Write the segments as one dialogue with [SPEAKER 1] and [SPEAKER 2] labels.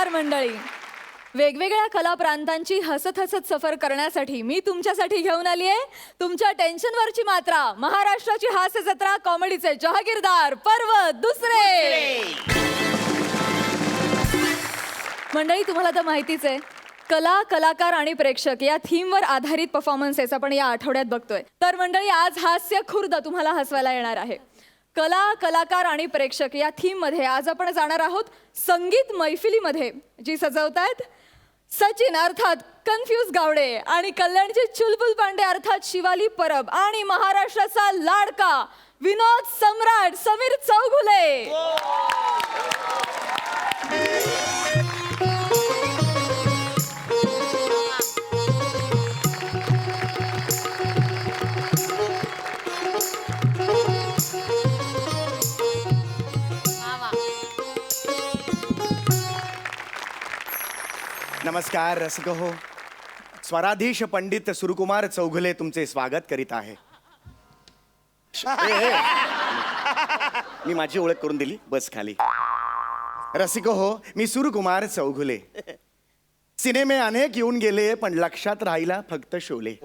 [SPEAKER 1] नमस्कार मंडळी. वेगवेगळ्या कला प्रांतांची हसत हसत सफर करण्यासाठी मी तुमच्यासाठी घेऊन आली आहे तुमच्या टेन्शनवरची मात्रा. महाराष्ट्राची हास्य जत्रा, कॉमेडीचे जहागीरदार, पर्व दुसरे. मंडळी, तुम्हाला तर माहितीच आहे, कला, कलाकार आणि प्रेक्षक या थीमवर आधारित परफॉर्मन्सेस आपण या आठवड्यात बघतोय. तर मंडळी, आज हास्य खुर्द तुम्हाला हसवायला येणार आहे. कला, कलाकार आणि प्रेक्षक या थीममध्ये आज आपण जाणार आहोत संगीत मैफिलीमध्ये, जी सजवतायत सचिन अर्थात कन्फ्यूज गावडे आणि कल्याणची चुलबुल पांडे अर्थात शिवाली परब आणि महाराष्ट्राचा लाडका विनोद सम्राट समीर चौगुले.
[SPEAKER 2] नमस्कार रसिक हो. स्वराधीश पंडित सुरकुमार चौगुले तुमचे स्वागत करीत आहे. मी माझी ओळख करून दिली, बस खाली. रसिक हो, मी सुरकुमार चौगुले. सिनेमे अनेक येऊन गेले पण लक्षात राहिला फक्त शोले.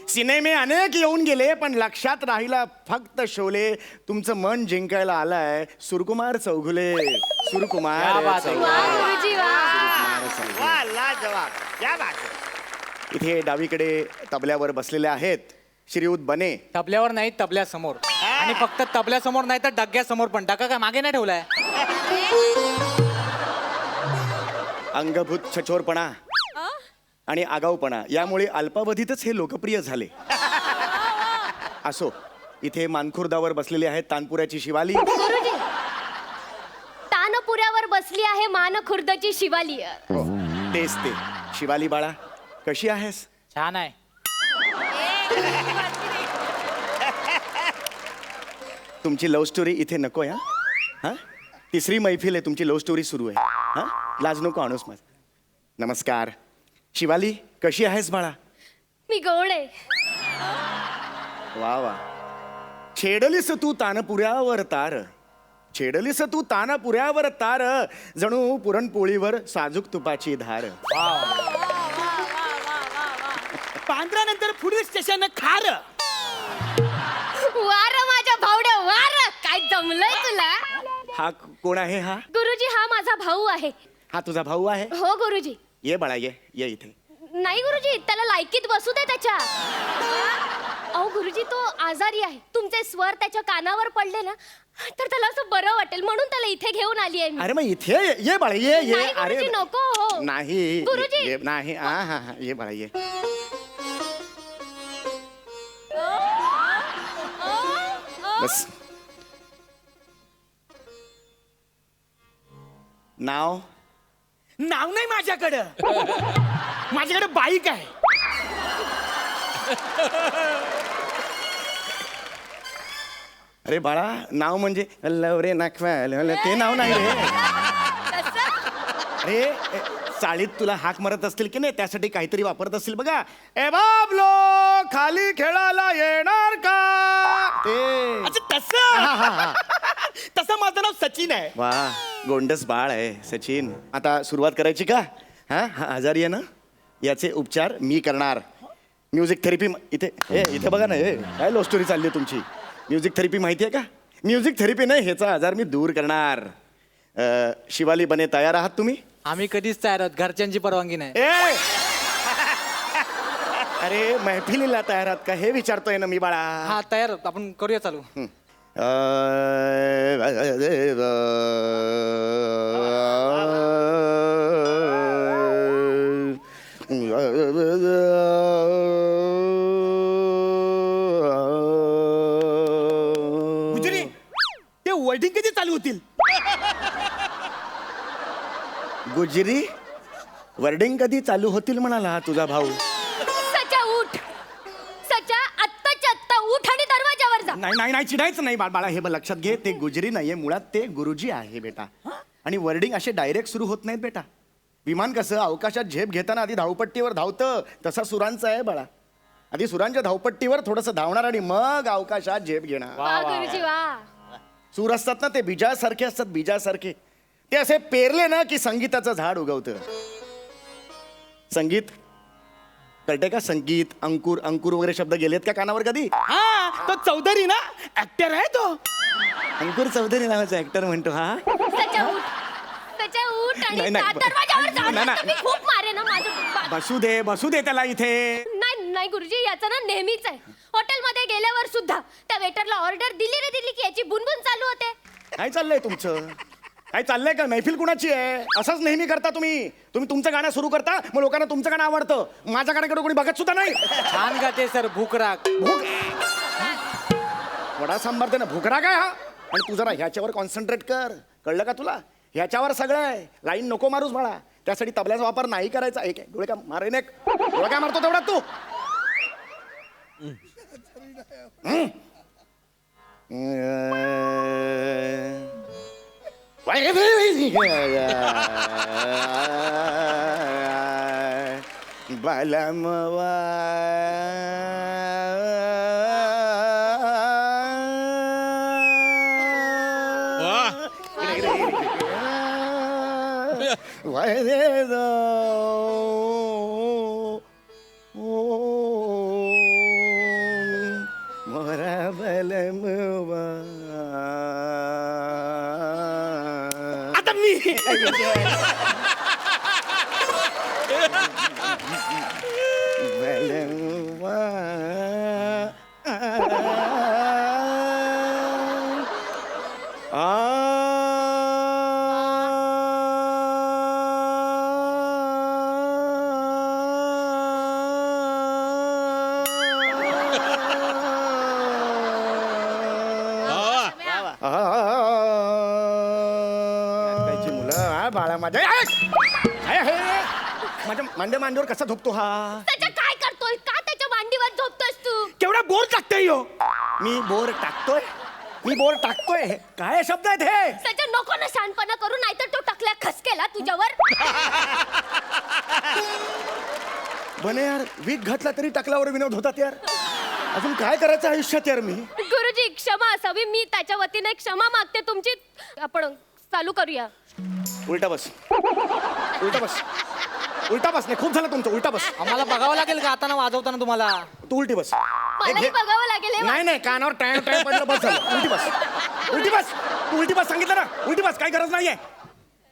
[SPEAKER 2] सिनेमे अनेक येऊन गेले पण लक्षात राहिला फक्त शोले. तुमचं मन जिंकायला आलाय सुरकुमार चौगुले. सुरकुमार इथे डावीकडे तबल्यावर बसलेले आहेत श्रीयुत बने.
[SPEAKER 3] तबल्यावर नाही, तबल्यासमोर. आणि फक्त तबल्यासमोर नाही तर डग्यासमोर पण. डगा काय मागे नाही ठेवलाय?
[SPEAKER 2] अंगभूत छचोरपणा आणि आगाऊपणा यामुळे अल्पावधीतच हे लोकप्रिय झाले. असो, इथे मानखुर्दावर बसलेली आहेत तानपुऱ्याची शिवाली.
[SPEAKER 4] तानपुऱ्यावर बसली आहे मानखुर्दची शिवाली.
[SPEAKER 2] तेच ते. शिवाली बाळा, कशी आहेस?
[SPEAKER 3] छान आहे.
[SPEAKER 2] तुमची लव्ह स्टोरी इथे नको या. हा, तिसरी मैफिल आहे, तुमची लव्ह स्टोरी सुरू आहे. हा, लाज नको आणूस माझ. नमस्कार शिवाली, कशी आहेस बाळा?
[SPEAKER 4] मी गोड आहे.
[SPEAKER 2] वा वा. छेडलीस तू तानपुऱ्यावर तार, छेडलीस तू तानपुऱ्यावर तार, जणू पुरणपोळीवर साजूक तुपाची धार.
[SPEAKER 5] पांढऱ्यानंतर पुढील स्टेशन खार.
[SPEAKER 4] वार माझ्या भावड्या वार, काय जमलंय तुला?
[SPEAKER 2] हा कोण आहे? हा
[SPEAKER 4] गुरुजी, हा माझा भाऊ आहे.
[SPEAKER 2] हा तुझा भाऊ आहे?
[SPEAKER 4] हो गुरुजी.
[SPEAKER 2] ये बाळा, ये ये इथे.
[SPEAKER 4] नाही गुरुजी, त्याला लायकीत बसू दे त्याच्या. अहो गुरुजी, तो आजारी आहे. तुमचे स्वर त्याच्या कानावर पडले ना तर त्याला असं बरं वाटेल, म्हणून त्याला इथे घेऊन आली आहे मी.
[SPEAKER 2] अरे मग इथे ये बाळा, ये ये.
[SPEAKER 4] नाही
[SPEAKER 2] अरे
[SPEAKER 4] गुरुजी, नको. हो
[SPEAKER 2] नाही
[SPEAKER 4] गुरुजी.
[SPEAKER 2] ये, नाही. हा हा हा, ये बाळा ये. बस. नाव?
[SPEAKER 5] नाव नाही माझ्याकडं. माझ्याकडे बाईक आहे.
[SPEAKER 2] अरे बाळा, नाव म्हणजे लवरे नाखवा, ते नाव नाही रे. अरे चाळीत तुला हाक मारत असतील की नाही, त्यासाठी काहीतरी वापरत असतील बघा. ए बाबलो, खाली खेळायला येणार का? ते
[SPEAKER 5] अच्छा, तसं. तसं माझं नाव सचिन आहे.
[SPEAKER 2] वा, गोंडस बाळ आहे सचिन. आता सुरुवात करायची का? हा हा, आजारी आहे ना, याचे उपचार मी करणार. म्युझिक थेरपी इथे. इथे बघा ना, काय लव्ह स्टोरी चालली आहे तुमची. म्युझिक थेरपी माहिती आहे का? म्युझिक थेरपी नाही, ह्याचा आजार मी दूर करणार. शिवाली बने, तयार आहात तुम्ही?
[SPEAKER 3] आम्ही कधीच तयार आहोत, घरच्यांची परवानगी नाही.
[SPEAKER 2] अरे मैफिलीला तयार आहात का हे विचारतोय ना मी बाळा.
[SPEAKER 3] हा, तयार आहोत. आपण करूया चालू.
[SPEAKER 5] गुजरी, ते वर्डिंग कधी चालू होतील?
[SPEAKER 2] गुजरी, वर्डिंग कधी चालू होतील म्हणाला हा तुझा भाऊ.
[SPEAKER 4] सचा उठ. सचा, आत्ताच्या आत्ता उठ आणि दरवाजावर जा.
[SPEAKER 2] नाही नाही नाही, चिडायचं नाही बाळा. हे बघ, लक्षात घे, ते गुजरी नाहीये, मुळात ते गुरुजी आहे बेटा. आणि वर्डिंग असे डायरेक्ट सुरू होत नाहीत बेटा. विमान कसं अवकाशात झेप घेताना आधी धावपट्टीवर धावतं, तसा सुरांचा आहे बाळा. आधी सुरांच्या धावपट्टीवर थोडंसं धावणार आणि मग अवकाशात झेप घेणार.
[SPEAKER 4] वा गुरुजी वा.
[SPEAKER 2] सूर असतात ना, ते बीजासारखे असतात, बीजासारखे. ते असे पेरले ना की संगीताचं झाड उगवतं. संगीत कळते का? संगीत, अंकुर, अंकुर वगैरे शब्द गेलेत का कानावर कधी?
[SPEAKER 5] हा तो चौधरी ना, ऍक्टर आहे तो.
[SPEAKER 2] अंकुर चौधरी नावाचा ऍक्टर म्हणतो हा.
[SPEAKER 4] सचा उठ, सचा उठ आणि
[SPEAKER 2] नाही, नाही.
[SPEAKER 4] दरवाजावर जाऊन
[SPEAKER 2] नाही, नाही.
[SPEAKER 4] तुम्ही खूप मारे ना माझं.
[SPEAKER 2] बसू दे त्याला इथे.
[SPEAKER 4] नाही नाही गुरुजी, याचं ना नेहमीच आहे. हॉटेलमध्ये गेल्यावर सुद्धा त्या वेटरला ऑर्डर दिली की याची बुनबुन चालू होते.
[SPEAKER 2] काय चाललंय तुमचं? काय चाललंय का? मैफिल कुणाची आहे? असंच नेहमी करता तुम्ही. तुम्ही तुमचं गाणं सुरू करता, मग लोकांना तुमचं गाणं आवडतं, माझ्या गाण्याकडे कोणी बघत सुद्धा नाही.
[SPEAKER 3] छान गाते सर, भूक राग.
[SPEAKER 2] वडा सांबारते ना, भुकरा काय हा? आणि तू जरा ह्याच्यावर कॉन्सन्ट्रेट कर, कळलं का तुला? ह्याच्यावर सगळं आहे. लाईन नको मारूस बाळा. त्यासाठी तबल्याचा वापर नाही करायचा. एक आहे डोळे का मारेन, एक डोळे काय मारतो तेवढा तू. बालमवा मोरा बलमवा.
[SPEAKER 5] आता मी
[SPEAKER 2] बलमवा त्याची मुलं हा बाळा माझ्या माझ्या मांडे मांडीवर कसा झोपतो हा?
[SPEAKER 4] सचा काय करतोय? का त्याच्या मांडीवर झोपतोस तू?
[SPEAKER 5] केवढा बोर टाकतोय ह्यो.
[SPEAKER 2] मी बोर टाकतोय? मी बोर टाकतोय? काय शब्द आहेत हे?
[SPEAKER 4] सचा नको ना शहाणपणा करू, नाहीतर तो टकल्या खसकेला तुझ्यावर.
[SPEAKER 2] बने यार, वीक घातला तरी टाकल्यावर विनोद होतात यार. अजून काय करायचं आयुष्यात यार मी?
[SPEAKER 4] गुरुजी क्षमा असावी, मी त्याच्या वतीने क्षमा मागते तुमची. आपण चालू करूया.
[SPEAKER 2] उलटा बस, उलटा बस, उलटा बस. नाही खूप झालं तुमचं, उलटा बस.
[SPEAKER 3] आम्हाला बघावं लागेल का आता वाजवताना तुम्हाला?
[SPEAKER 2] तू उलटी बस.
[SPEAKER 4] मलाही बघावं लागेल हे.
[SPEAKER 2] नाही नाही, कानावर टाइम टाइम पडलं, बस झालं. उलटी बस, उलटी बस. तू उलटी बस सांगितलं ना, उलटी बस. काही गरज नाहीये.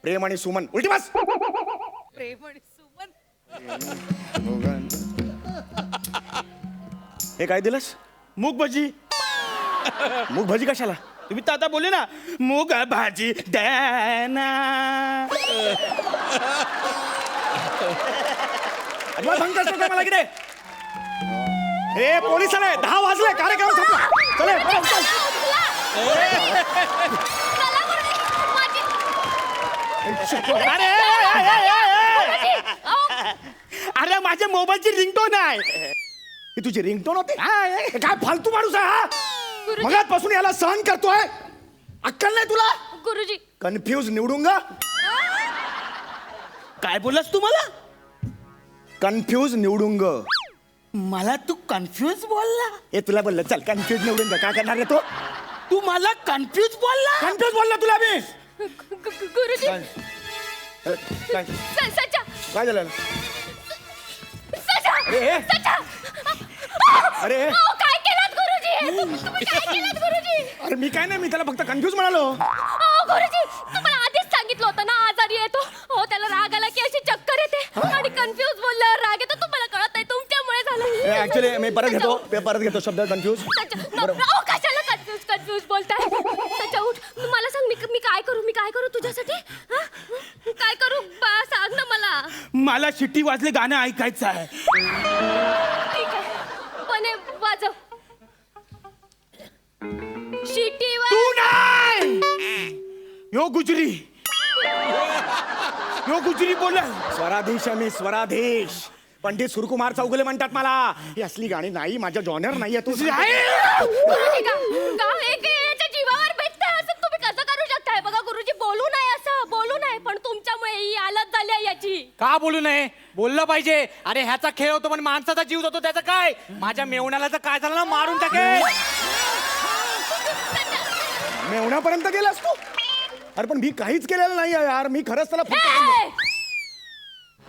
[SPEAKER 2] प्रेम आणि सुमन, उलटी बस. हे काय दिलंस?
[SPEAKER 5] मूग भजी.
[SPEAKER 2] मूग भाजी कशाला?
[SPEAKER 5] तुम्ही तर आता बोलले ना, मूग भाजी द्याना.
[SPEAKER 2] अजिबात भंग करतो का मला किती? ए पोलीस आले, 10 वाजले, कार्यक्रम संपला. चले पळ, चल.
[SPEAKER 4] चला गुरुजी, माझी-
[SPEAKER 5] अरे
[SPEAKER 4] अहो,
[SPEAKER 5] अरे माझ्या मोबाईलची रिंगटोन आहे.
[SPEAKER 2] ही तुझी रिंगटोन होती?
[SPEAKER 5] हा,
[SPEAKER 2] हे काय फालतू माणूस आहे हा?
[SPEAKER 4] गुरुजी.
[SPEAKER 2] मगाचपासून याला सहन करतोय. अक्कल नाही तुला?
[SPEAKER 4] गुरुजी
[SPEAKER 2] कन्फ्यूज निवडूंगा.
[SPEAKER 5] काय बोललास तू मला?
[SPEAKER 2] कन्फ्यूज निवडूंग.
[SPEAKER 5] मला तू कन्फ्यूज बोलला?
[SPEAKER 2] हे तुला बोललं, चल कन्फ्यूज निवडूंग. काय करणार रे तो?
[SPEAKER 5] तू मला कन्फ्यूज बोलला?
[SPEAKER 2] कन्फ्यूज बोलला तुला मी.
[SPEAKER 4] गुरुजी
[SPEAKER 2] काय
[SPEAKER 4] सचा
[SPEAKER 2] काय झालं?
[SPEAKER 4] सचा
[SPEAKER 2] ए.
[SPEAKER 4] सचा.
[SPEAKER 2] अरे
[SPEAKER 4] अहो, काय केलं गुरुजी? तुम्ही काय केलं गुरुजी?
[SPEAKER 2] अरे मी काय नाही, मी त्याला फक्त कन्फ्यूज म्हणालो.
[SPEAKER 4] अहो गुरुजी, तुम्हाला आधीच सांगितलं होतं ना आजारी येतो. हो त्याला राग आला की अशी चक्कर येते आणि कन्फ्यूज बोलल्यावर राग येतो. तुम्हाला कळत नाही, तुमच्यामुळे झालं.
[SPEAKER 2] ऍक्च्युली मी परत घेतो शब्द कन्फ्यूज.
[SPEAKER 4] अहो, कशाला कन्फ्यूज बोलताय? त्याच्या उठ, मला सांग, मी काय करू तुझ्यासाठी? हा? काय करू बा, सांग ना मला.
[SPEAKER 5] मला शिट्टी वाजले गाणं ऐकायचं आहे.
[SPEAKER 4] ठीक आहे, पण हे वाजव. शिटीवर
[SPEAKER 5] तू नाही, यो गुजरी, यो गुजरी बोल.
[SPEAKER 2] स्वराधीश आहे मी, स्वराधीश. पंडित सुरकुमार चौगुले म्हणतात मला. ही असली गाणी नाही, माझ्या जॉनर नाहीये. तू
[SPEAKER 4] गुरुजी का एक याच्या जीवावर बेतताय असं तुम्ही कसं करू शकताय? बघा गुरुजी, बोलू नये असं, बोलू नये, पण तुमच्यामुळे ही हालत झाली आहे याची.
[SPEAKER 3] का बोलू नये? बोललं पाहिजे. अरे ह्याचा खेळ होतो पण माणसाचा जीव जातो, त्याचं काय? माझ्या मेवण्याला तर काय झालं ना, मारून टाकेल.
[SPEAKER 2] मेवण्यापर्यंत गेलास तू? अरे पण मी काहीच केलेलं नाही यार, मी खरंच त्याला फक्त-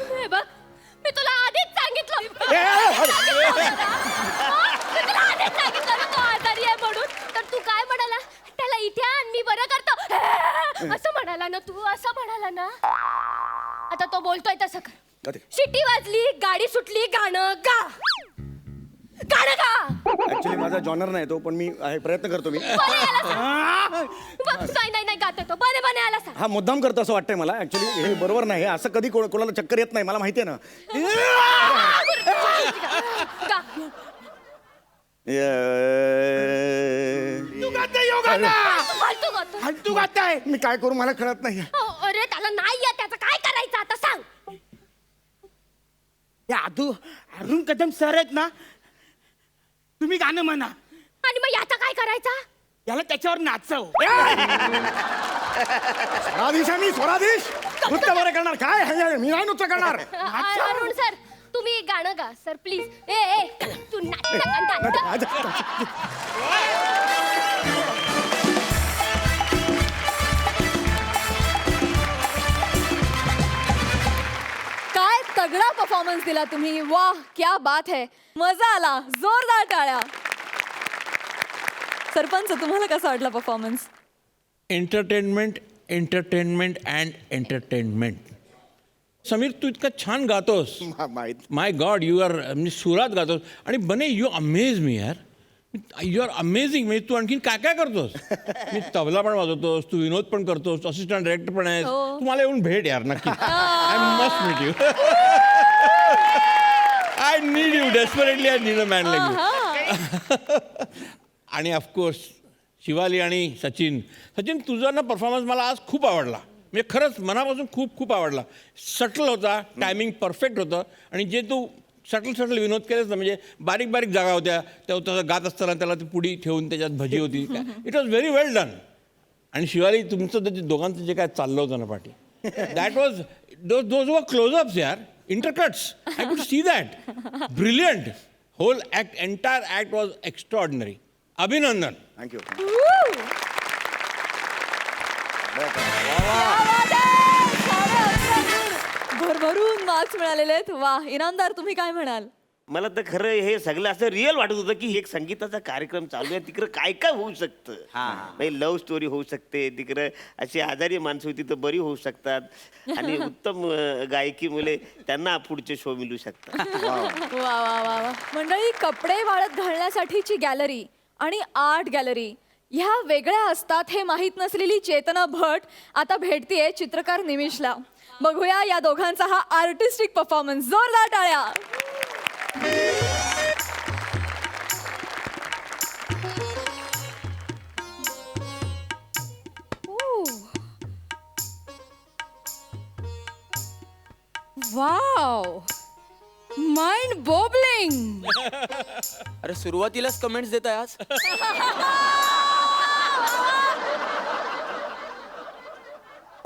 [SPEAKER 4] हे बघ मी तुला आधीच सांगितलं
[SPEAKER 2] ए, ए, अरे.
[SPEAKER 4] मी तुला आधीच सांगितलं ना तो आजारी आहे म्हणून. तर तू काय म्हणाला, त्याला इथे आण मी बरं करतो असं म्हणाला ना तू, असं म्हणाला ना. आता तो बोलतोय तसं कर.
[SPEAKER 2] अरे.
[SPEAKER 4] शिट्टी वाजली, गाडी सुटली, गाणं गा, गाणं गा.
[SPEAKER 2] ऍक्च्युली माझा जॉनर नाही तो, पण मी प्रयत्न करतो मी.
[SPEAKER 4] बने आला सांग. नाही नाही नाही गातो तो, बने बने आला सांग.
[SPEAKER 2] हा मुद्दाम करतो असं वाटतंय मला. ऍक्च्युली हे बरोबर नाही, असं कधी कोणाला चक्कर येत नाही, मला माहिती आहे ना.
[SPEAKER 4] गा.
[SPEAKER 5] तू गाते योगाला
[SPEAKER 4] फालतू गातो.
[SPEAKER 5] फालतू गाताय.
[SPEAKER 2] मी काय करू मला कळत नाही.
[SPEAKER 4] अरे त्याला नाही येत, त्याचं काय करायचं आता सांग.
[SPEAKER 5] हे अरुण कदम सर आहेत ना, तुम्ही गाणं म्हणा,
[SPEAKER 4] आणि मग याचा काय करायचा.
[SPEAKER 5] याला त्याच्यावर नाचव.
[SPEAKER 2] स्वराधीश आहे मी, स्वराधीश. नृत्य बरं करणार काय हे, मी नाही नृत्य करणार.
[SPEAKER 4] अरुण सर तुम्ही गाणं गा सर प्लीज. ए तू नाच.
[SPEAKER 1] काय तगडा परफॉर्मन्स दिला तुम्ही, वाह क्या बात है, मजा आला, जोरदार टाळ्या. सरपंच तुम्हाला कसा वाटला performance?
[SPEAKER 6] Entertainment entertainment and entertainment. Sameer तू इतका छान गातोस.
[SPEAKER 2] माहित
[SPEAKER 6] माय गॉड यू आर म्हणजे सुरात गातोस. आणि बने यू अमेज मी यार, यू आर अमेझिंग. म्हणजे तू आणखीन काय काय करतोस. मी तबला पण वाजवतोस, तू विनोद पण करतोस, असिस्टंट डायरेक्टर पण आहेस.
[SPEAKER 1] हो.
[SPEAKER 6] तू मला येऊन भेट यार नक्की. I must meet you. I need you desperately. I need a man like you. आणि ऑफकोर्स शिवाली आणि सचिन. सचिन तुझा ना परफॉर्मन्स मला आज खूप आवडला. म्हणजे खरंच मनापासून खूप खूप आवडला. सटल होता, टायमिंग परफेक्ट होतं. आणि जे तू सटल विनोद केलेस ना, म्हणजे बारीक बारीक जागा होत्या त्या तसं गात असताना त्याला ती पुडी ठेवून त्याच्यात भजी होती. It was very well done. आणि शिवाली तुमचं ते दोघांचं जे काय चाललं होतं ना पाठी, that was those were closeups यार, intercuts. I could see that. Brilliant. Whole act, entire act was extraordinary. अभिनंदन.
[SPEAKER 2] थँक्यू.
[SPEAKER 1] भरभरून मार्क्स मिळालेले आहेत. वा इनामदार तुम्ही काय म्हणाल?
[SPEAKER 7] मला तर खरं हे सगळं असं रिअल वाटत होतं की एक संगीताचा कार्यक्रम चालू आहे, तिकडं काय काय होऊ शकतं. लव्ह स्टोरी होऊ शकते, तिकडं अशी आजारी माणसं होती तर बरी होऊ शकतात, आणि उत्तम गायकी मुले त्यांना पुढचे शो मिळू शकतात.
[SPEAKER 1] वा वा वा वा. मंडळी, कपडे वाळत घालण्यासाठीची गॅलरी आणि आर्ट गॅलरी ह्या वेगळ्या असतात हे माहीत नसलेली चेतना भट आता भेटतीये चित्रकार निमिषला. बघूया या दोघांचा हा आर्टिस्टिक परफॉर्मन्स. जोरदार टाळ्या.
[SPEAKER 8] Wow, mind boggling.
[SPEAKER 3] अरे सुरुवातीलाच कमेंट्स देताय आज.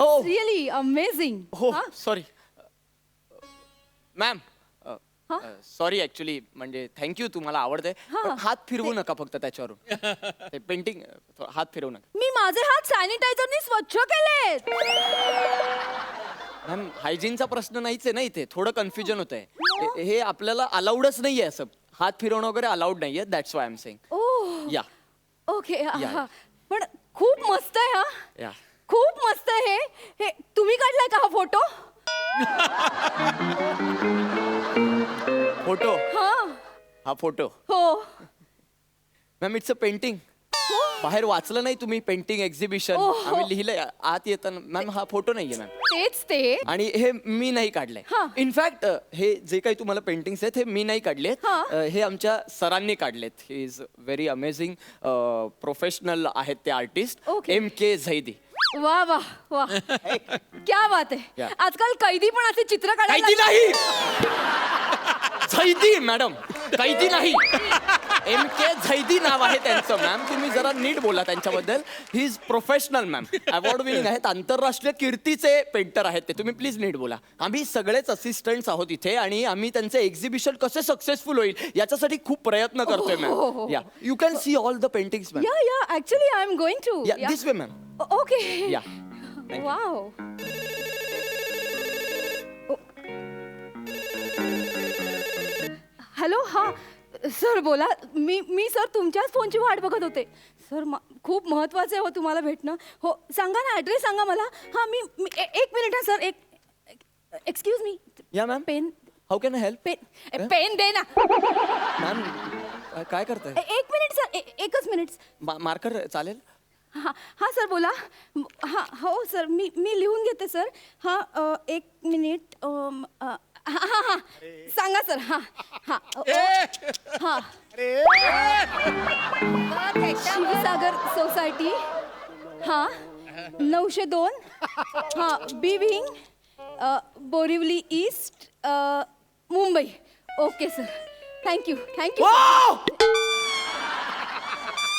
[SPEAKER 3] हो
[SPEAKER 8] रिअली अमेझिंग.
[SPEAKER 3] हो सॉरी मॅम. सॉरी ऍक्च्युली म्हणजे थँक्यू, तुम्हाला आवडतंय. पण हात फिरवू नका फक्त त्याच्यावरून. ते पेंटिंग हात फिरवू नका.
[SPEAKER 8] मी माझे हात सॅनिटायझरनी स्वच्छ केलेत.
[SPEAKER 3] मॅम हायजीनचा प्रश्न नाहीच आहे ना इथे. थोडं कन्फ्युजन होत आहे. हे आपल्याला अलाउडच नाहीये, असं हात फिरवणं वगैरे अलाउड नाहीये. That's why I am saying.
[SPEAKER 8] Oh
[SPEAKER 3] yeah
[SPEAKER 8] okay.
[SPEAKER 3] या.
[SPEAKER 8] पण खूप मस्त आहे हा.
[SPEAKER 3] या.
[SPEAKER 8] खूप मस्त आहे हे. हे तुम्ही काढलाय का हा फोटो?
[SPEAKER 3] फोटो.
[SPEAKER 8] हा.
[SPEAKER 3] हा फोटो.
[SPEAKER 8] हो.
[SPEAKER 3] Ma'am it's a painting. बाहेर वाचलं नाही तुम्ही पेंटिंग एक्झिबिशन?
[SPEAKER 8] ओहो.
[SPEAKER 3] आम्ही लिहिलंय आत येताना. मॅम हा फोटो नाहीये मॅम.
[SPEAKER 8] तेच ते.
[SPEAKER 3] आणि हे मी नाही काढलंय.
[SPEAKER 8] हा.
[SPEAKER 3] इनफॅक्ट हे जे काही तुम्हाला पेंटिंग्स आहेत हे मी नाही काढलेत.
[SPEAKER 8] हा.
[SPEAKER 3] हे आमच्या सरांनी काढलेत. He is very amazing professional आहेत ते आर्टिस्ट.
[SPEAKER 8] Okay.
[SPEAKER 3] MK झैदी.
[SPEAKER 8] वा वा वा. क्या बात आहे.
[SPEAKER 3] या.
[SPEAKER 8] आजकाल कैदी पण असे चित्र काढायला
[SPEAKER 3] कैदी नाही, झैदी मॅडम, कैदी नाही. MK झैदी नाव आहे त्यांचं. मॅम तुम्ही जरा नीट बोला त्यांच्याबद्दल. He is professional ma'am. Award winning आहेत, आंतरराष्ट्रीय कीर्तीचे पेंटर आहेत ते. तुम्ही प्लीज नीट बोला. आम्ही सगळेच असिस्टंट्स आहोत इथे आणि आम्ही त्यांचे एक्झिबिशन कसे सक्सेसफुल होईल याच्यासाठी खूप प्रयत्न करतोय ma'am. Yeah you can see all the paintings ma'am.
[SPEAKER 8] Yeah actually I am going to.
[SPEAKER 3] Yeah this way ma'am.
[SPEAKER 8] Okay.
[SPEAKER 3] Yeah
[SPEAKER 8] wow. Hello हा सर बोला. मी सर तुमच्याच फोनची वाट बघत होते सर. खूप महत्वाचं आहे हो तुम्हाला भेटणं. हो सांगा ना, ॲड्रेस सांगा मला. हां एक मिनिट हा sir. Excuse me.
[SPEAKER 3] Yeah ma'am.
[SPEAKER 8] Pen
[SPEAKER 3] how can I help?
[SPEAKER 8] Pen दे ना.
[SPEAKER 3] मॅम काय करताय?
[SPEAKER 8] एक मिनिट सर. एकच मिनिट.
[SPEAKER 3] मार्कर चालेल?
[SPEAKER 8] हां हां सर बोला. हां हो सर मी लिहून घेते सर. हां एक मिनिट. हां हां हां सांगा सर. हां हां हां शिवसागर सोसायटी. हां 902. हां B wing Borivali east Mumbai. Okay sir. Thank you.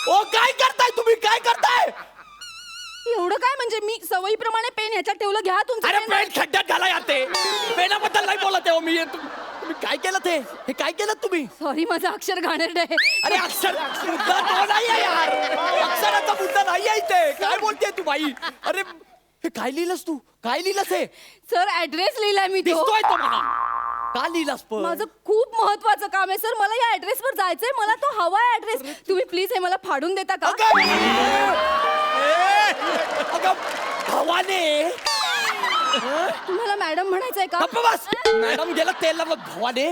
[SPEAKER 3] ओ काय करताय तुम्ही? काय करताय?
[SPEAKER 8] एवढं काय म्हणजे मी सवयीप्रमाणे पेन ह्याच्यात ठेवलं. घ्या तुमचं
[SPEAKER 3] अरे
[SPEAKER 8] पेन.
[SPEAKER 3] पेन खड्ड्यात घाला यार. ते पेनाबद्दल नाही बोलत आहे हो मी. तुम्ही काय केलं ते? हे काय केलं तुम्ही?
[SPEAKER 8] सॉरी माझं अक्षर घाणेरडं आहे.
[SPEAKER 3] अरे अक्षर मुद्दा तो नाही आहे यार. अक्षराचा मुद्दा नाही आहे इथे. काय बोलतेय तू बाई? अरे हे काय लिहिलंस तू? काय लिहिलंस हे?
[SPEAKER 8] सर ऍड्रेस लिहिलाय मी तो.
[SPEAKER 3] दिसतोय तो मला. का लिहिलास पण?
[SPEAKER 8] माझं खूप महत्वाचं काम आहे सर. मला या ऍड्रेसवर जायचंय. मला तो हवा आहे ऍड्रेस. तुम्ही प्लीज हे मला फाडून देता का?
[SPEAKER 3] अगं भवाने.
[SPEAKER 8] तुम्हाला मॅडम म्हणायचंय का?
[SPEAKER 3] गप्प बस. मॅडम गेला तेल लावत. भवाने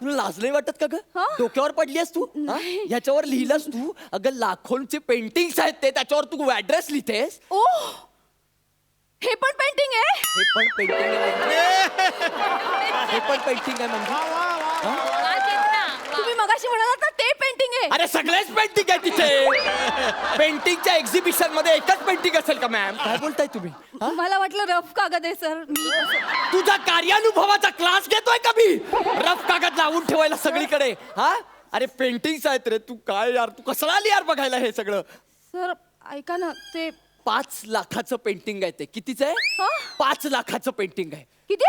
[SPEAKER 3] तुला लाज नाही वाटत का ग?
[SPEAKER 8] हा?
[SPEAKER 3] डोक्यावर पडलीस तू? हा? ह्याच्यावर लिहिलंस तू? अगं लाखोंचे पेंटिंग्स आहेत ते. त्याच्यावर तू ऍड्रेस लिहितेस?
[SPEAKER 8] ओ हे पण पेंटिंग आहे.
[SPEAKER 3] हे पण पेंटिंग आहे. हे पण पेंटिंग आहे म्हणजे.
[SPEAKER 8] तुम्ही मगाशी म्हणालात ना ते पेंटिंग आहे.
[SPEAKER 3] अरे सगळेच पेंटिंग आहे तिथे. पेंटिंगच्या एक्झिबिशन मध्ये एकच पेंटिंग असेल का मॅम? काय बोलताय तुम्ही? हा?
[SPEAKER 8] मला वाटलं रफ कागद आहे सर. मी
[SPEAKER 3] तुझा कार्यानुभवाचा क्लास घेतोय का मी? रफ कागद लावून ठेवायला सगळीकडे. हा अरे पेंटिंग्स आहेत रे. तू काय यार, तू कसला आली यार बघायला हे सगळं?
[SPEAKER 8] सर ऐका ना ते
[SPEAKER 3] 5 लाखाचं पेंटिंग आहे ते. कितीच आहे?
[SPEAKER 8] हा?
[SPEAKER 3] 5 लाखाचं पेंटिंग आहे.
[SPEAKER 8] किती?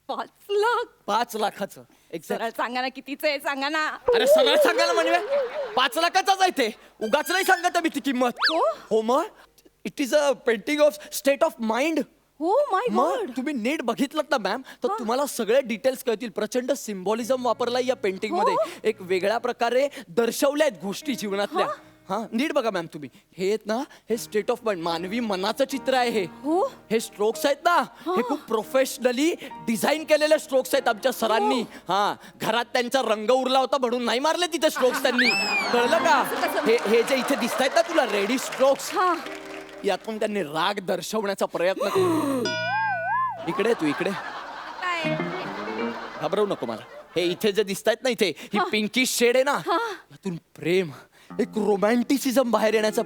[SPEAKER 8] 5 लाख.
[SPEAKER 3] 5 लाखाचं.
[SPEAKER 8] सरळ सांगा ना कितीचं आहे सांगा ना.
[SPEAKER 3] अरे सरळ सांगायला म्हणजे 5 लाखाचाच आहे ते. उगाच नाही सांगत मी ती किंमत.
[SPEAKER 8] हो?
[SPEAKER 3] हो मग it is a painting of state of mind.
[SPEAKER 8] हो माय
[SPEAKER 3] मग
[SPEAKER 8] गॉड.
[SPEAKER 3] तुम्ही नीट बघितलं ना मॅम तर तुम्हाला सगळे डिटेल्स कळतील. प्रचंड सिम्बॉलिझम वापरलाय या पेंटिंग मध्ये. एक वेगळ्या प्रकारे दर्शवल्या आहेत गोष्टी जीवनातल्या. हा नीट बघा मॅम तुम्ही. हे आहेत ना, हे स्टेट ऑफ माइंड मानवी मनाचं चित्र आहे हे.
[SPEAKER 8] हो?
[SPEAKER 3] हे स्ट्रोक्स आहेत ना, हे खूप प्रोफेशनली डिझाईन केलेले स्ट्रोक्स आहेत आमच्या सरांनी. हा घरात त्यांचा रंग उरला होता म्हणून नाही मारले तिथे स्ट्रोक्स त्यांनी. कळलं का? हे जे इथे दिसत आहेत ना तुला रेडी स्ट्रोक्स,
[SPEAKER 8] हा
[SPEAKER 3] यातून त्यांनी राग दर्शवण्याचा प्रयत्न केला. इकडे तू इकडे. घाबरवू नको मला. हे इथे जे दिसत आहेत ना, इथे ही पिंकी शेड आहे ना, यातून प्रेम, एक रोमॅन्टिसिझम बाहेर येण्याचा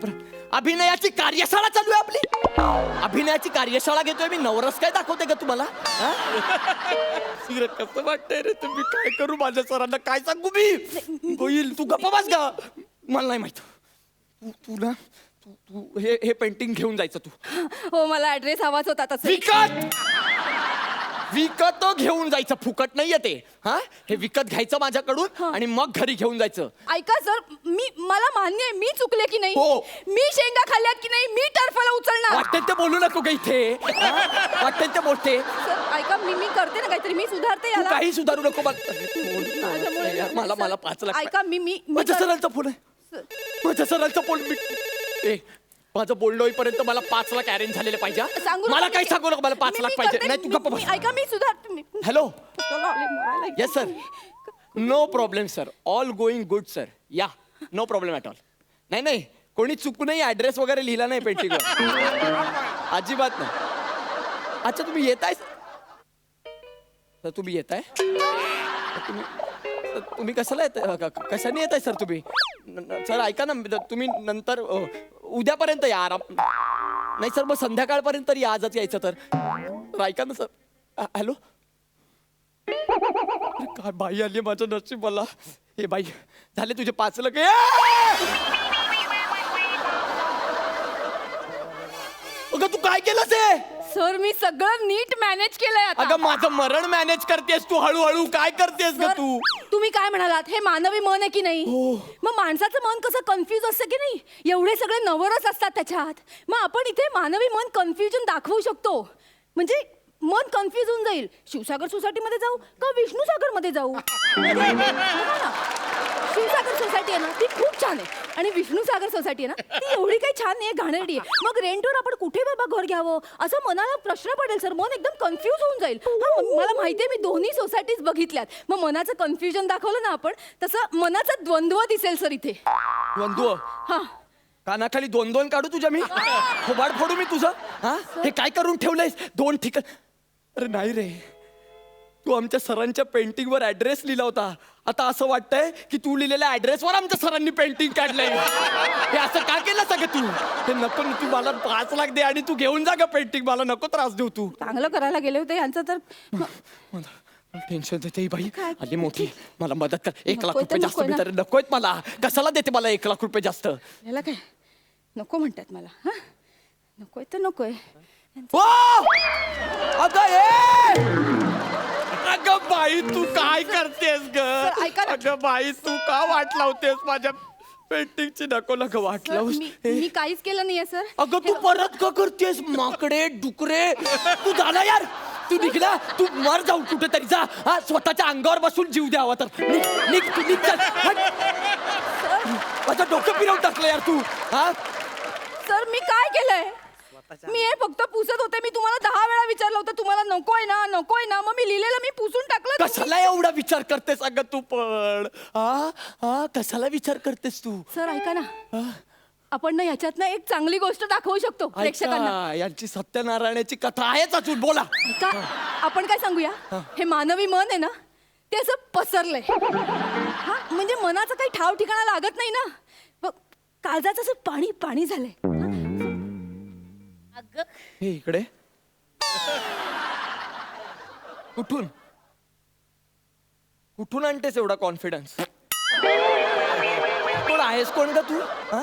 [SPEAKER 3] अभिनयाची कार्यशाळा चालू आहे आपली. अभिनयाची कार्यशाळा घेतोय मी. नवरस काय दाखवते का तुम्हाला? कसं वाटतंय रे? तुम्ही काय करू? माझ्या सरांना काय सांगू मी? होईल तू गप्प बस का? मला नाही माहित. तू ना तू हे पेंटिंग घेऊन जायचं तू.
[SPEAKER 8] हो मला ऍड्रेस हवाच होता तसं.
[SPEAKER 3] विकत घेऊन जायचं. फुकट नाहीये ते. हा हे विकत घ्यायचं माझ्याकडून आणि मग घरी घेऊन जायचं.
[SPEAKER 8] ऐका सर मला मान्य आहे मी चुकले की नाही.
[SPEAKER 3] हो.
[SPEAKER 8] मी शेंगा खाल्ल्यात की नाही. मी टर्फला उचलणार.
[SPEAKER 3] वाटतं ते बोलू नको का इथे? वाटतं ते बोलते.
[SPEAKER 8] सर ऐका मी करते ना काहीतरी. मी सुधारते
[SPEAKER 3] तू
[SPEAKER 8] याला.
[SPEAKER 3] काही सुधारू नको. मला 5 लाख.
[SPEAKER 8] ऐका मी
[SPEAKER 3] माझ्या सरांचा फोन आहे. माझ्या सरांचा फोन. माझं बोलणं होईपर्यंत मला 5 लाख अरेंज झालेले पाहिजे. मला काही सांगू नको. मला 5 लाख पाहिजे. नाही तू गप्प बस.
[SPEAKER 8] ऐका मी सुधारते.
[SPEAKER 3] Hello. Yes sir. No problem sir. All going good sir. या नो प्रॉब्लेम ॲट ऑल. नाही कोणी चुकूनही ऍड्रेस वगैरे लिहिला नाही पेंटिंगवर. अजिबात नाही. अच्छा तुम्ही येताय सर? तुम्ही येताय? तुम्ही कशाला येत? कशाने येताय सर तुम्ही? सर ऐका ना, तुम्ही नंतर उद्यापर्यंत या. आराम नाही सर, मग संध्याकाळपर्यंत या. आजच यायचं तर ऐका ना सर. हॅलो. काय बाई आली माझं नशीब. मला हे बाई झाले तुझे 5 लाख. अगं तू काय केलंस हे?
[SPEAKER 8] सर मी सगळं नीट मॅनेज केलंय आता.
[SPEAKER 3] अगं माझं मरण मॅनेज करतेस तू हळूहळू. काय करतेस ग
[SPEAKER 8] सर,
[SPEAKER 3] तू?
[SPEAKER 8] तुम्ही काय म्हणालात हे मानवी मन आहे की नाही मग माणसाचं मन कसं कन्फ्यूज असतं की नाही एवढे सगळे नवरच असतात त्याच्यात मग आपण इथे मानवी मन कन्फ्युजन दाखवू शकतो म्हणजे मन कन्फ्यूज होऊन जाईल शिवसागर सोसायटीमध्ये जाऊ का विष्णू सागर मध्ये जाऊ बघा ना, शिवसागर सोसायटी आहे ना ती खूप छान आहे आणि विष्णू सागर सोसायटी आहे ना ती एवढी काही छान नाही घाणेरडी आहे मग रेंटवर आपण कुठे बाबा घर घ्यावं असं मनाला प्रश्न पडेल सर मन एकदम कन्फ्यूज होऊन जाईल मला माहितीये मी दोन्ही सोसायटीज बघितल्यात मग मनाचं कन्फ्युजन दाखवलं ना आपण तसं मनाचा द्वंद्व दिसेल सर इथे
[SPEAKER 3] द्वंद्व
[SPEAKER 8] हा
[SPEAKER 3] कानाखाली 2-2 काढू तुझ्या मी खोबाड फोडू मी तुझं हा हे काय करून ठेवलंयस 2 ठिकाण अरे नाही रे तू आमच्या सरांच्या पेंटिंगवर ऍड्रेस लिहिला होता आता असं वाटतंय की तू लिहिलेल्या ऍड्रेसवर आमच्या सरांनी पेंटिंग काढलंय हे असं का केलं सगळं तू हे नको तू मला 5 लाख दे आणि तू घेऊन जा ग पेंटिंग मला नको त्रास देऊ तू
[SPEAKER 8] चांगलं करायला गेले होते यांचं तर
[SPEAKER 3] टेन्शन देते ही बाई
[SPEAKER 8] काय?
[SPEAKER 3] आली मोठी मला मदत कर 1 लाख
[SPEAKER 8] नकोय तर
[SPEAKER 3] रुपये जास्त
[SPEAKER 8] नकोय ना.
[SPEAKER 3] बिचारे नकोयत मला कशाला देते मला 1 लाख रुपये जास्त
[SPEAKER 8] याला काय नको म्हणतात मला हा नकोय तर नकोय
[SPEAKER 3] ओ! अगं ए! अगं बाई तू काय करतेस ग
[SPEAKER 8] सर, ऐका ना.
[SPEAKER 3] अगं बाई तू का वाट लावतेस माझ्या पेंटिंगची नको नको वाट
[SPEAKER 8] सर,
[SPEAKER 3] लावूस
[SPEAKER 8] मी काहीच केलं नाहीये सर
[SPEAKER 3] अगं तू परत का करतेस माकडे डुकरे तू झाला यार तू निघला तू मर जाऊ कुठेतरी जा हा स्वतःच्या अंगावर बसून जीव द्यावा तर निघ निघ तू निघ चल. हट. माझं डोकं फिरवून टाकलं यार तू हा
[SPEAKER 8] सर मी काय केलंय मी हे फक्त पुसत होते मी तुम्हाला 10 वेळा विचारलं होतं तुम्हाला नकोय ना मग मी लिहिलेलं मी पुसून टाकलं
[SPEAKER 3] कशाला एवढा विचार करतेस अगं तू पण हा हा कशाला विचार करतेस तू
[SPEAKER 8] सर ऐका ना आपण ना याच्यातनं एक चांगली गोष्ट दाखवू शकतो प्रेक्षकांना
[SPEAKER 3] ऐका, यांची सत्यनारायणाची कथा आहेच अजून बोला
[SPEAKER 8] का आपण काय सांगूया हे मानवी मन आहे ना ते असं पसरलंय हा म्हणजे मनाचं काही ठाव ठिकाणा लागत नाही ना बघ काळजाचं असं पाणी पाणी झालंय
[SPEAKER 4] अगं
[SPEAKER 3] हे इकडे कुठून कुठून आणतेस एवढा कॉन्फिडन्स कोण आहेस कोण का तू हा?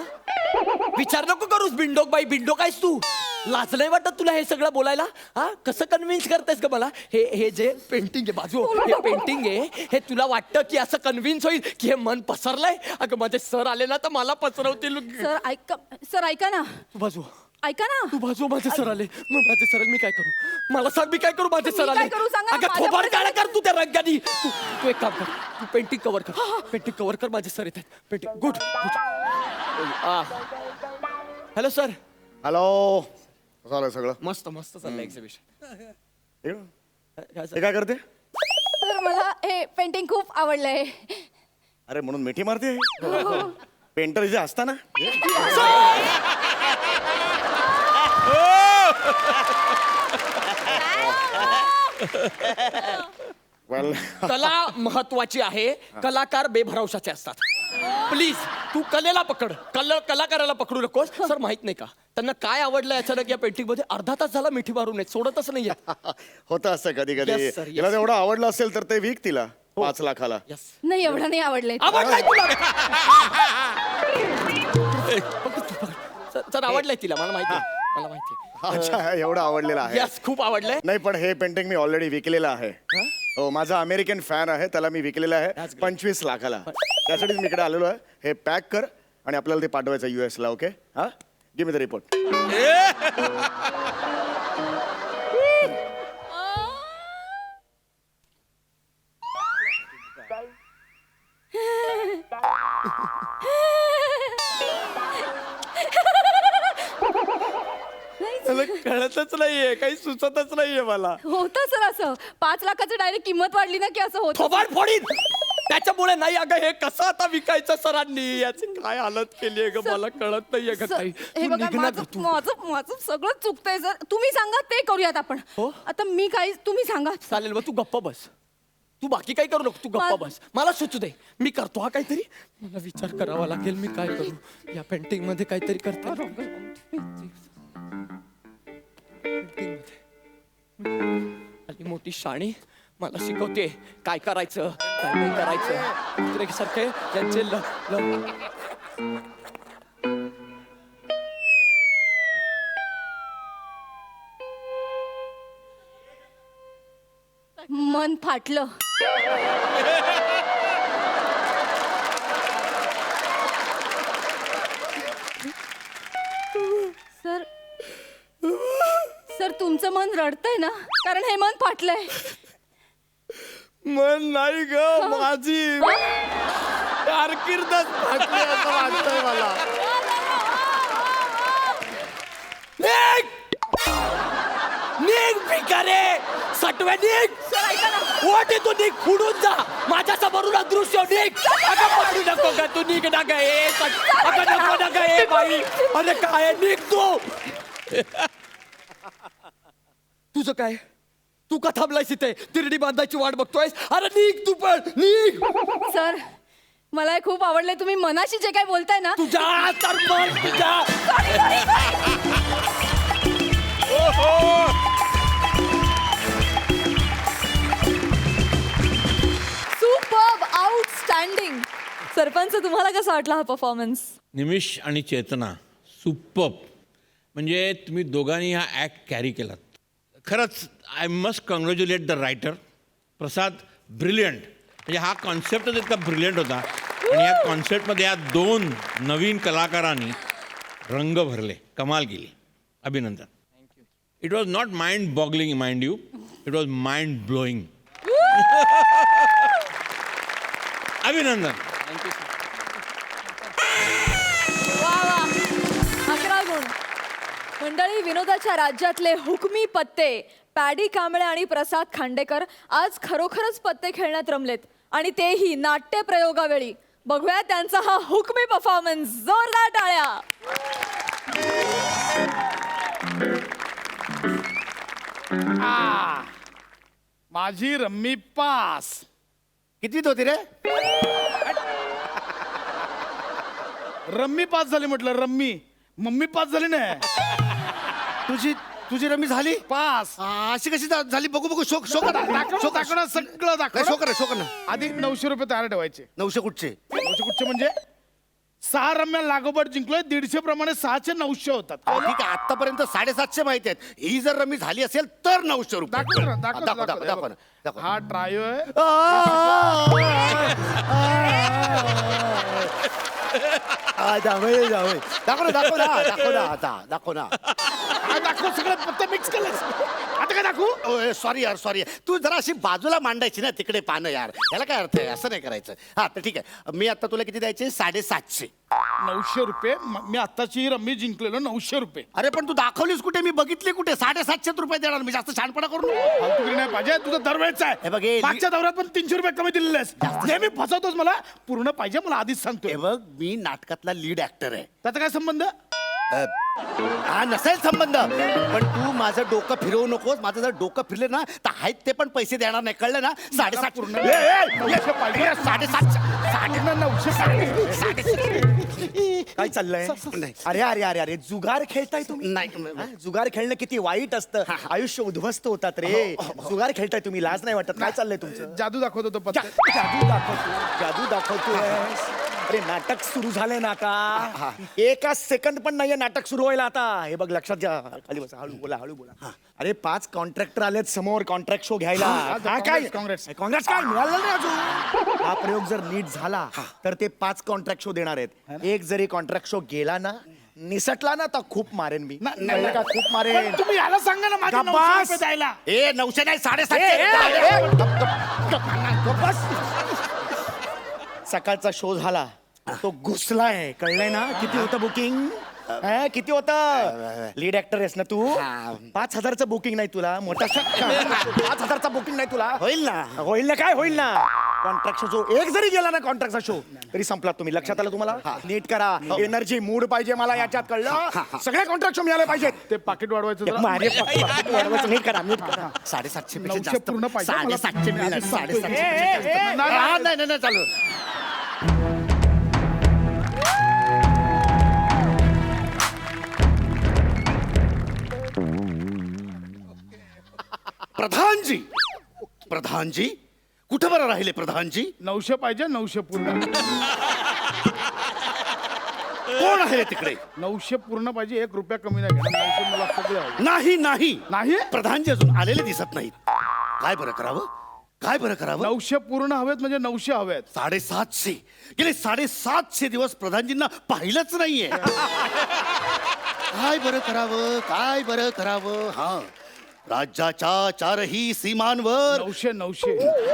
[SPEAKER 3] विचार नको करूस बिंडोक बाई बिंडोक आहेस तू लाज नाही वाटत तुला हे सगळं बोलायला हा कसं कन्व्हिन्स करतेस का मला हे जे पेंटिंग आहे बाजू हे पेंटिंग आहे हे तुला वाटतं की असं कन्व्हिन्स होईल की हे मन पसरलंय अगं माझे सर आले ना तर मला पसरवतील
[SPEAKER 8] सर ऐका ना
[SPEAKER 3] तू बाजू
[SPEAKER 8] ऐका ना
[SPEAKER 3] तू बाजू माझे सर आले मग माझे सर मी काय करू मला सांग मी काय करू माझे
[SPEAKER 8] मी
[SPEAKER 3] सर
[SPEAKER 8] काय
[SPEAKER 3] आले
[SPEAKER 8] करू सांगा ना,
[SPEAKER 3] अगं
[SPEAKER 8] माझ्या
[SPEAKER 3] थोबाड
[SPEAKER 8] पण
[SPEAKER 3] काळा कर तू त्या रंगानी तू एक काम कर तू पेंटिंग कव्हर कर पेंटिंग कव्हर कर माझे सर येत आहेत painting good hello sir
[SPEAKER 2] hello झालं सगळं
[SPEAKER 3] मस्त मस्त चाललं एक्झिबिशन
[SPEAKER 2] हे काय करते
[SPEAKER 8] सर मला हे पेंटिंग खूप आवडलंय
[SPEAKER 2] अरे म्हणून मिठी मारते पेंटर इथे असताना Well,
[SPEAKER 3] कला महत्वाची आहे कलाकार बेभरवशाचे असतात प्लीज तू कलेला पकड कलाकाराला पकडू नकोस सर माहित नाही का त्यांना काय आवडलं अचानक या पेंटिंग मध्ये अर्धा तास झाला मिठी मारून सोडतच नाहीये
[SPEAKER 2] होतं असं कधी कधी
[SPEAKER 3] Yes, sir, yes.
[SPEAKER 2] तिला तेवढं आवडलं असेल तर ते विक तिला 5 लाखाला
[SPEAKER 3] यस
[SPEAKER 8] नाही एवढं नाही आवडलंय
[SPEAKER 3] आवडलाय तुला सर आवडलंय तिला मला माहिती मला माहिती
[SPEAKER 2] अच्छा एवढं आवडलेलं आहे
[SPEAKER 3] यस खूप आवडलंय
[SPEAKER 2] नाही पण हे पेंटिंग मी ऑलरेडी विकलेलं आहे हो माझा अमेरिकन फॅन आहे त्याला मी विकलेलं आहे
[SPEAKER 3] That's great.
[SPEAKER 2] 25 लाखाला त्यासाठीच मी इकडे आलेलो आहे हे पॅक कर आणि आपल्याला ते पाठवायचं US ला ओके हा गिव मी द रिपोर्ट
[SPEAKER 3] कळतच नाहीये काही सुचतच नाहीये मला
[SPEAKER 8] होतं सर असं 5 लाखाचं डायरेक्ट किंमत वाढली ना की असं होतं
[SPEAKER 3] थोबाड फोडीन त्याच्यामुळे नाही अगं हे कसं आता विकायचं सरांनी याची काय हालत केली आहे ग
[SPEAKER 8] सर,
[SPEAKER 3] मला कळत नाहीये ग
[SPEAKER 8] सर,
[SPEAKER 3] काही
[SPEAKER 8] हे
[SPEAKER 3] तू
[SPEAKER 8] बघा
[SPEAKER 3] निघ ना ग तू.
[SPEAKER 8] माझं सगळं चुकतंय सर तुम्ही सांगा ते करूयात आपण
[SPEAKER 3] हो?
[SPEAKER 8] आता मी काही तुम्ही सांगा
[SPEAKER 3] चालेल मग तू गप्प बस तू बाकी काही करू नको तू गप्प
[SPEAKER 8] मा-
[SPEAKER 3] बस मला सुचू दे मी करतो हा काहीतरी मला विचार करावा लागेल मी काय करू या पेंटिंग मध्ये काहीतरी करतो आली मोठी शाणी मला शिकवते काय करायचं काय नाही करायचं दुसऱ्यासारखे त्यांचे
[SPEAKER 8] मन फाटलं तुमचं मन रडतंय ना, कारण हे मन फाटलंय.
[SPEAKER 2] मन नाही ग माझी कारकीर्दच फाटली असं वाटतंय मला.
[SPEAKER 3] निघ भिकारे सटवे निघ. ओट तू निघ फुडून जा माझ्या समोरून अदृश्य निघ. अगं पडू नको का तू निघ ना ग ए अगं नको ना ग ए बाई. अरे काय निघ तू. तुझं काय तू का थांबलायस इथे तिरडी बांधायची वाट बघतोयस. अरे निघ तू पण निघ.
[SPEAKER 8] सर मला हे खूप आवडलंय. तुम्ही मनाशी जे काय बोलताय ना,
[SPEAKER 3] तुझ्या तर पण तुझ्या
[SPEAKER 1] सुपर्ब, आउटस्टँडिंग. सरपंच तुम्हाला कसा वाटला हा परफॉर्मन्स?
[SPEAKER 6] निमिष आणि चेतना सुपर्ब. म्हणजे तुम्ही दोघांनी हा ॲक्ट कॅरी केलात. खरंच I must congratulate the writer Prasad. Brilliant. म्हणजे हा कॉन्सेप्टच इतका ब्रिलियंट होता आणि या कॉन्सेप्टमध्ये या दोन नवीन कलाकारांनी रंग भरले, कमाल केली. अभिनंदन. It was not mind boggling mind you, it was mind blowing. अभिनंदन.
[SPEAKER 1] वा वा, 11 गुण. मंडळी, विनोदाच्या राज्यातले हुकमी पत्ते पॅडी कांबळे आणि प्रसाद खांडेकर आज खरोखरच पत्ते खेळण्यात रमलेत आणि तेही नाट्य प्रयोगावेळी. बघूया त्यांचा हा हुकमी परफॉर्मन्स. जोरदार टाळ्या.
[SPEAKER 5] माझी रम्मी पास.
[SPEAKER 2] कितवीत होती रे?
[SPEAKER 5] रम्मी पास झाली म्हटलं. रम्मी मम्मी पास झाली ना.
[SPEAKER 2] तुझी रमी झाली
[SPEAKER 5] पास.
[SPEAKER 2] अशी कशी झाली? बघू बघू. शोक शोक
[SPEAKER 5] दाखवणं सगळं दाखव.
[SPEAKER 2] शोक ना.
[SPEAKER 5] आधी 900 रुपये तयार ठेवायचे.
[SPEAKER 2] 900 कुठचे?
[SPEAKER 5] 900 कुठचे म्हणजे 6 रम्या लागोपाठ जिंकलोय. 150 प्रमाणे 6चे 900 होतात.
[SPEAKER 2] ठीक आहे, आतापर्यंत 750 माहिती आहेत. ही जर रमी झाली असेल तर 900 रुपये.
[SPEAKER 5] दाखव ना, दाखव ना, दाखव ना.
[SPEAKER 2] दाखव ना, दाखव.
[SPEAKER 5] हा ट्रायो आहे.
[SPEAKER 2] दाखव ना.
[SPEAKER 5] हा दाखव. सगळं पत्ते मिक्स केलं. आता काय दाखवू?
[SPEAKER 2] सॉरी यार, सॉरी. तू जरा अशी बाजूला मांडायची ना तिकडे पानं यार. याला काय अर्थ आहे? असं नाही करायचं. हा तर ठीक आहे. मी आता तुला किती द्यायचे? 750.
[SPEAKER 5] 900 रुपये. मी आत्ताची रम्मी जिंकलेलो 900 रुपये.
[SPEAKER 2] अरे पण तू दाखवलीस कुठे? मी बघितली कुठे? 750 रुपये देणार मी. जास्त छानपणा करू नको.
[SPEAKER 5] फालतूगिरी नाही पाहिजे. तुझं दरवेळचा
[SPEAKER 2] हे बघ,
[SPEAKER 5] आहे.
[SPEAKER 2] हे
[SPEAKER 5] मागच्या दौऱ्यात पण 300 रुपये कमी दिलेस. नेहमी फसवतोस मला. पूर्ण पाहिजे मला, आधीच सांगतोय.
[SPEAKER 2] हे बघ, मी नाटकातला लीड ऍक्टर आहे.
[SPEAKER 5] त्याचा काय संबंध?
[SPEAKER 2] हा नसेल संबंध, पण तू माझं डोकं फिरवू नकोस. माझं जर डोकं फिरले ना तर आहेत ते पण पैसे देणार नाही. कळलं ना? 750
[SPEAKER 5] पूर्ण.
[SPEAKER 2] ए, ए, ए, 750. काय चाललंय? अरे अरे अरे अरे, जुगार खेळताय तुम्ही? नाही, जुगार खेळणं किती वाईट असतं. आयुष्य उद्ध्वस्त होतात रे. जुगार खेळताय तुम्ही, लाज नाही वाटत? काय चाललंय तुमचं?
[SPEAKER 5] जादू दाखवतो तो पत्ते.
[SPEAKER 2] जादू दाखवतोय. अरे नाटक सुरू झालंय ना आता. एका सेकंद पण नाहीये नाटक सुरू व्हायला आता. हे बघ, लक्षात घ्या. खाली बसा. हळू बोला, हळू बोला. अरे 5 कॉन्ट्रॅक्टर आलेत समोर कॉन्ट्रॅक्ट शो घ्यायला. काय
[SPEAKER 5] काँग्रेस.
[SPEAKER 2] काँग्रेस काय मिळालं नाही अजून. हा प्रयोग जर नीट झाला तर ते 5 कॉन्ट्रॅक्ट शो देणार आहेत. एक जरी कॉन्ट्रॅक्ट शो गेला ना, निसटला ना, तर खूप मारेन मी.
[SPEAKER 5] नाही
[SPEAKER 2] का? खूप मारेन.
[SPEAKER 5] पण तुम्ही याला सांगा ना माझे 900 रुपये द्यायला.
[SPEAKER 2] 900 नाही, 750. सकाळचा शो झाला, तो घुसलाय. कळलंय ना? किती होतं बुकिंग? किती होतं? लीड ऍक्टर आहेस ना तू. 5,000चं बुकिंग नाही तुला? मोठा 5,000चा बुकिंग नाही तुला? होईल ना. होईल ना. काय होईल ना? कॉन्ट्रॅक्ट शो एक जरी गेला ना, कॉन्ट्रॅक्टचा शो, तरी संपला. तुम्ही लक्षात आलं तुम्हाला? नीट करा. एनर्जी, मूड पाहिजे मला याच्यात. कळलं? सगळे कॉन्ट्रॅक्ट शो मिळाले पाहिजेत.
[SPEAKER 5] ते पाकिट वाढवायचं जरा.
[SPEAKER 2] नीट करा, नीट करा. 750 पेक्षा
[SPEAKER 5] 900
[SPEAKER 2] जास्त.
[SPEAKER 5] पूर्ण पाहिजे.
[SPEAKER 2] 750 मिळणार. 750.
[SPEAKER 5] नाही,
[SPEAKER 2] नाही चालू. प्रधानजी कुठं बरं राहिले? प्रधानजी
[SPEAKER 5] 900 पाहिजे. 900 पूर्ण.
[SPEAKER 2] कोण आहे तिकडे?
[SPEAKER 5] 900 पूर्ण पाहिजे. 1 रुपया कमी नाही घेणार. 900 मला सगळे हवे.
[SPEAKER 2] नाही नाही
[SPEAKER 5] नाही?
[SPEAKER 2] प्रधानजी अजून आलेले दिसत नाहीत. काय बरं करावं? काय बरं करावं?
[SPEAKER 5] 900 पूर्ण हवेत म्हणजे 900 हवेत.
[SPEAKER 2] 750. गेले 750 दिवस प्रधानजींना पाहिलंच नाहीये. काय बरं करावं? काय बरं करावं? हा
[SPEAKER 9] राज्याच्या चारही सीमांवर
[SPEAKER 5] 900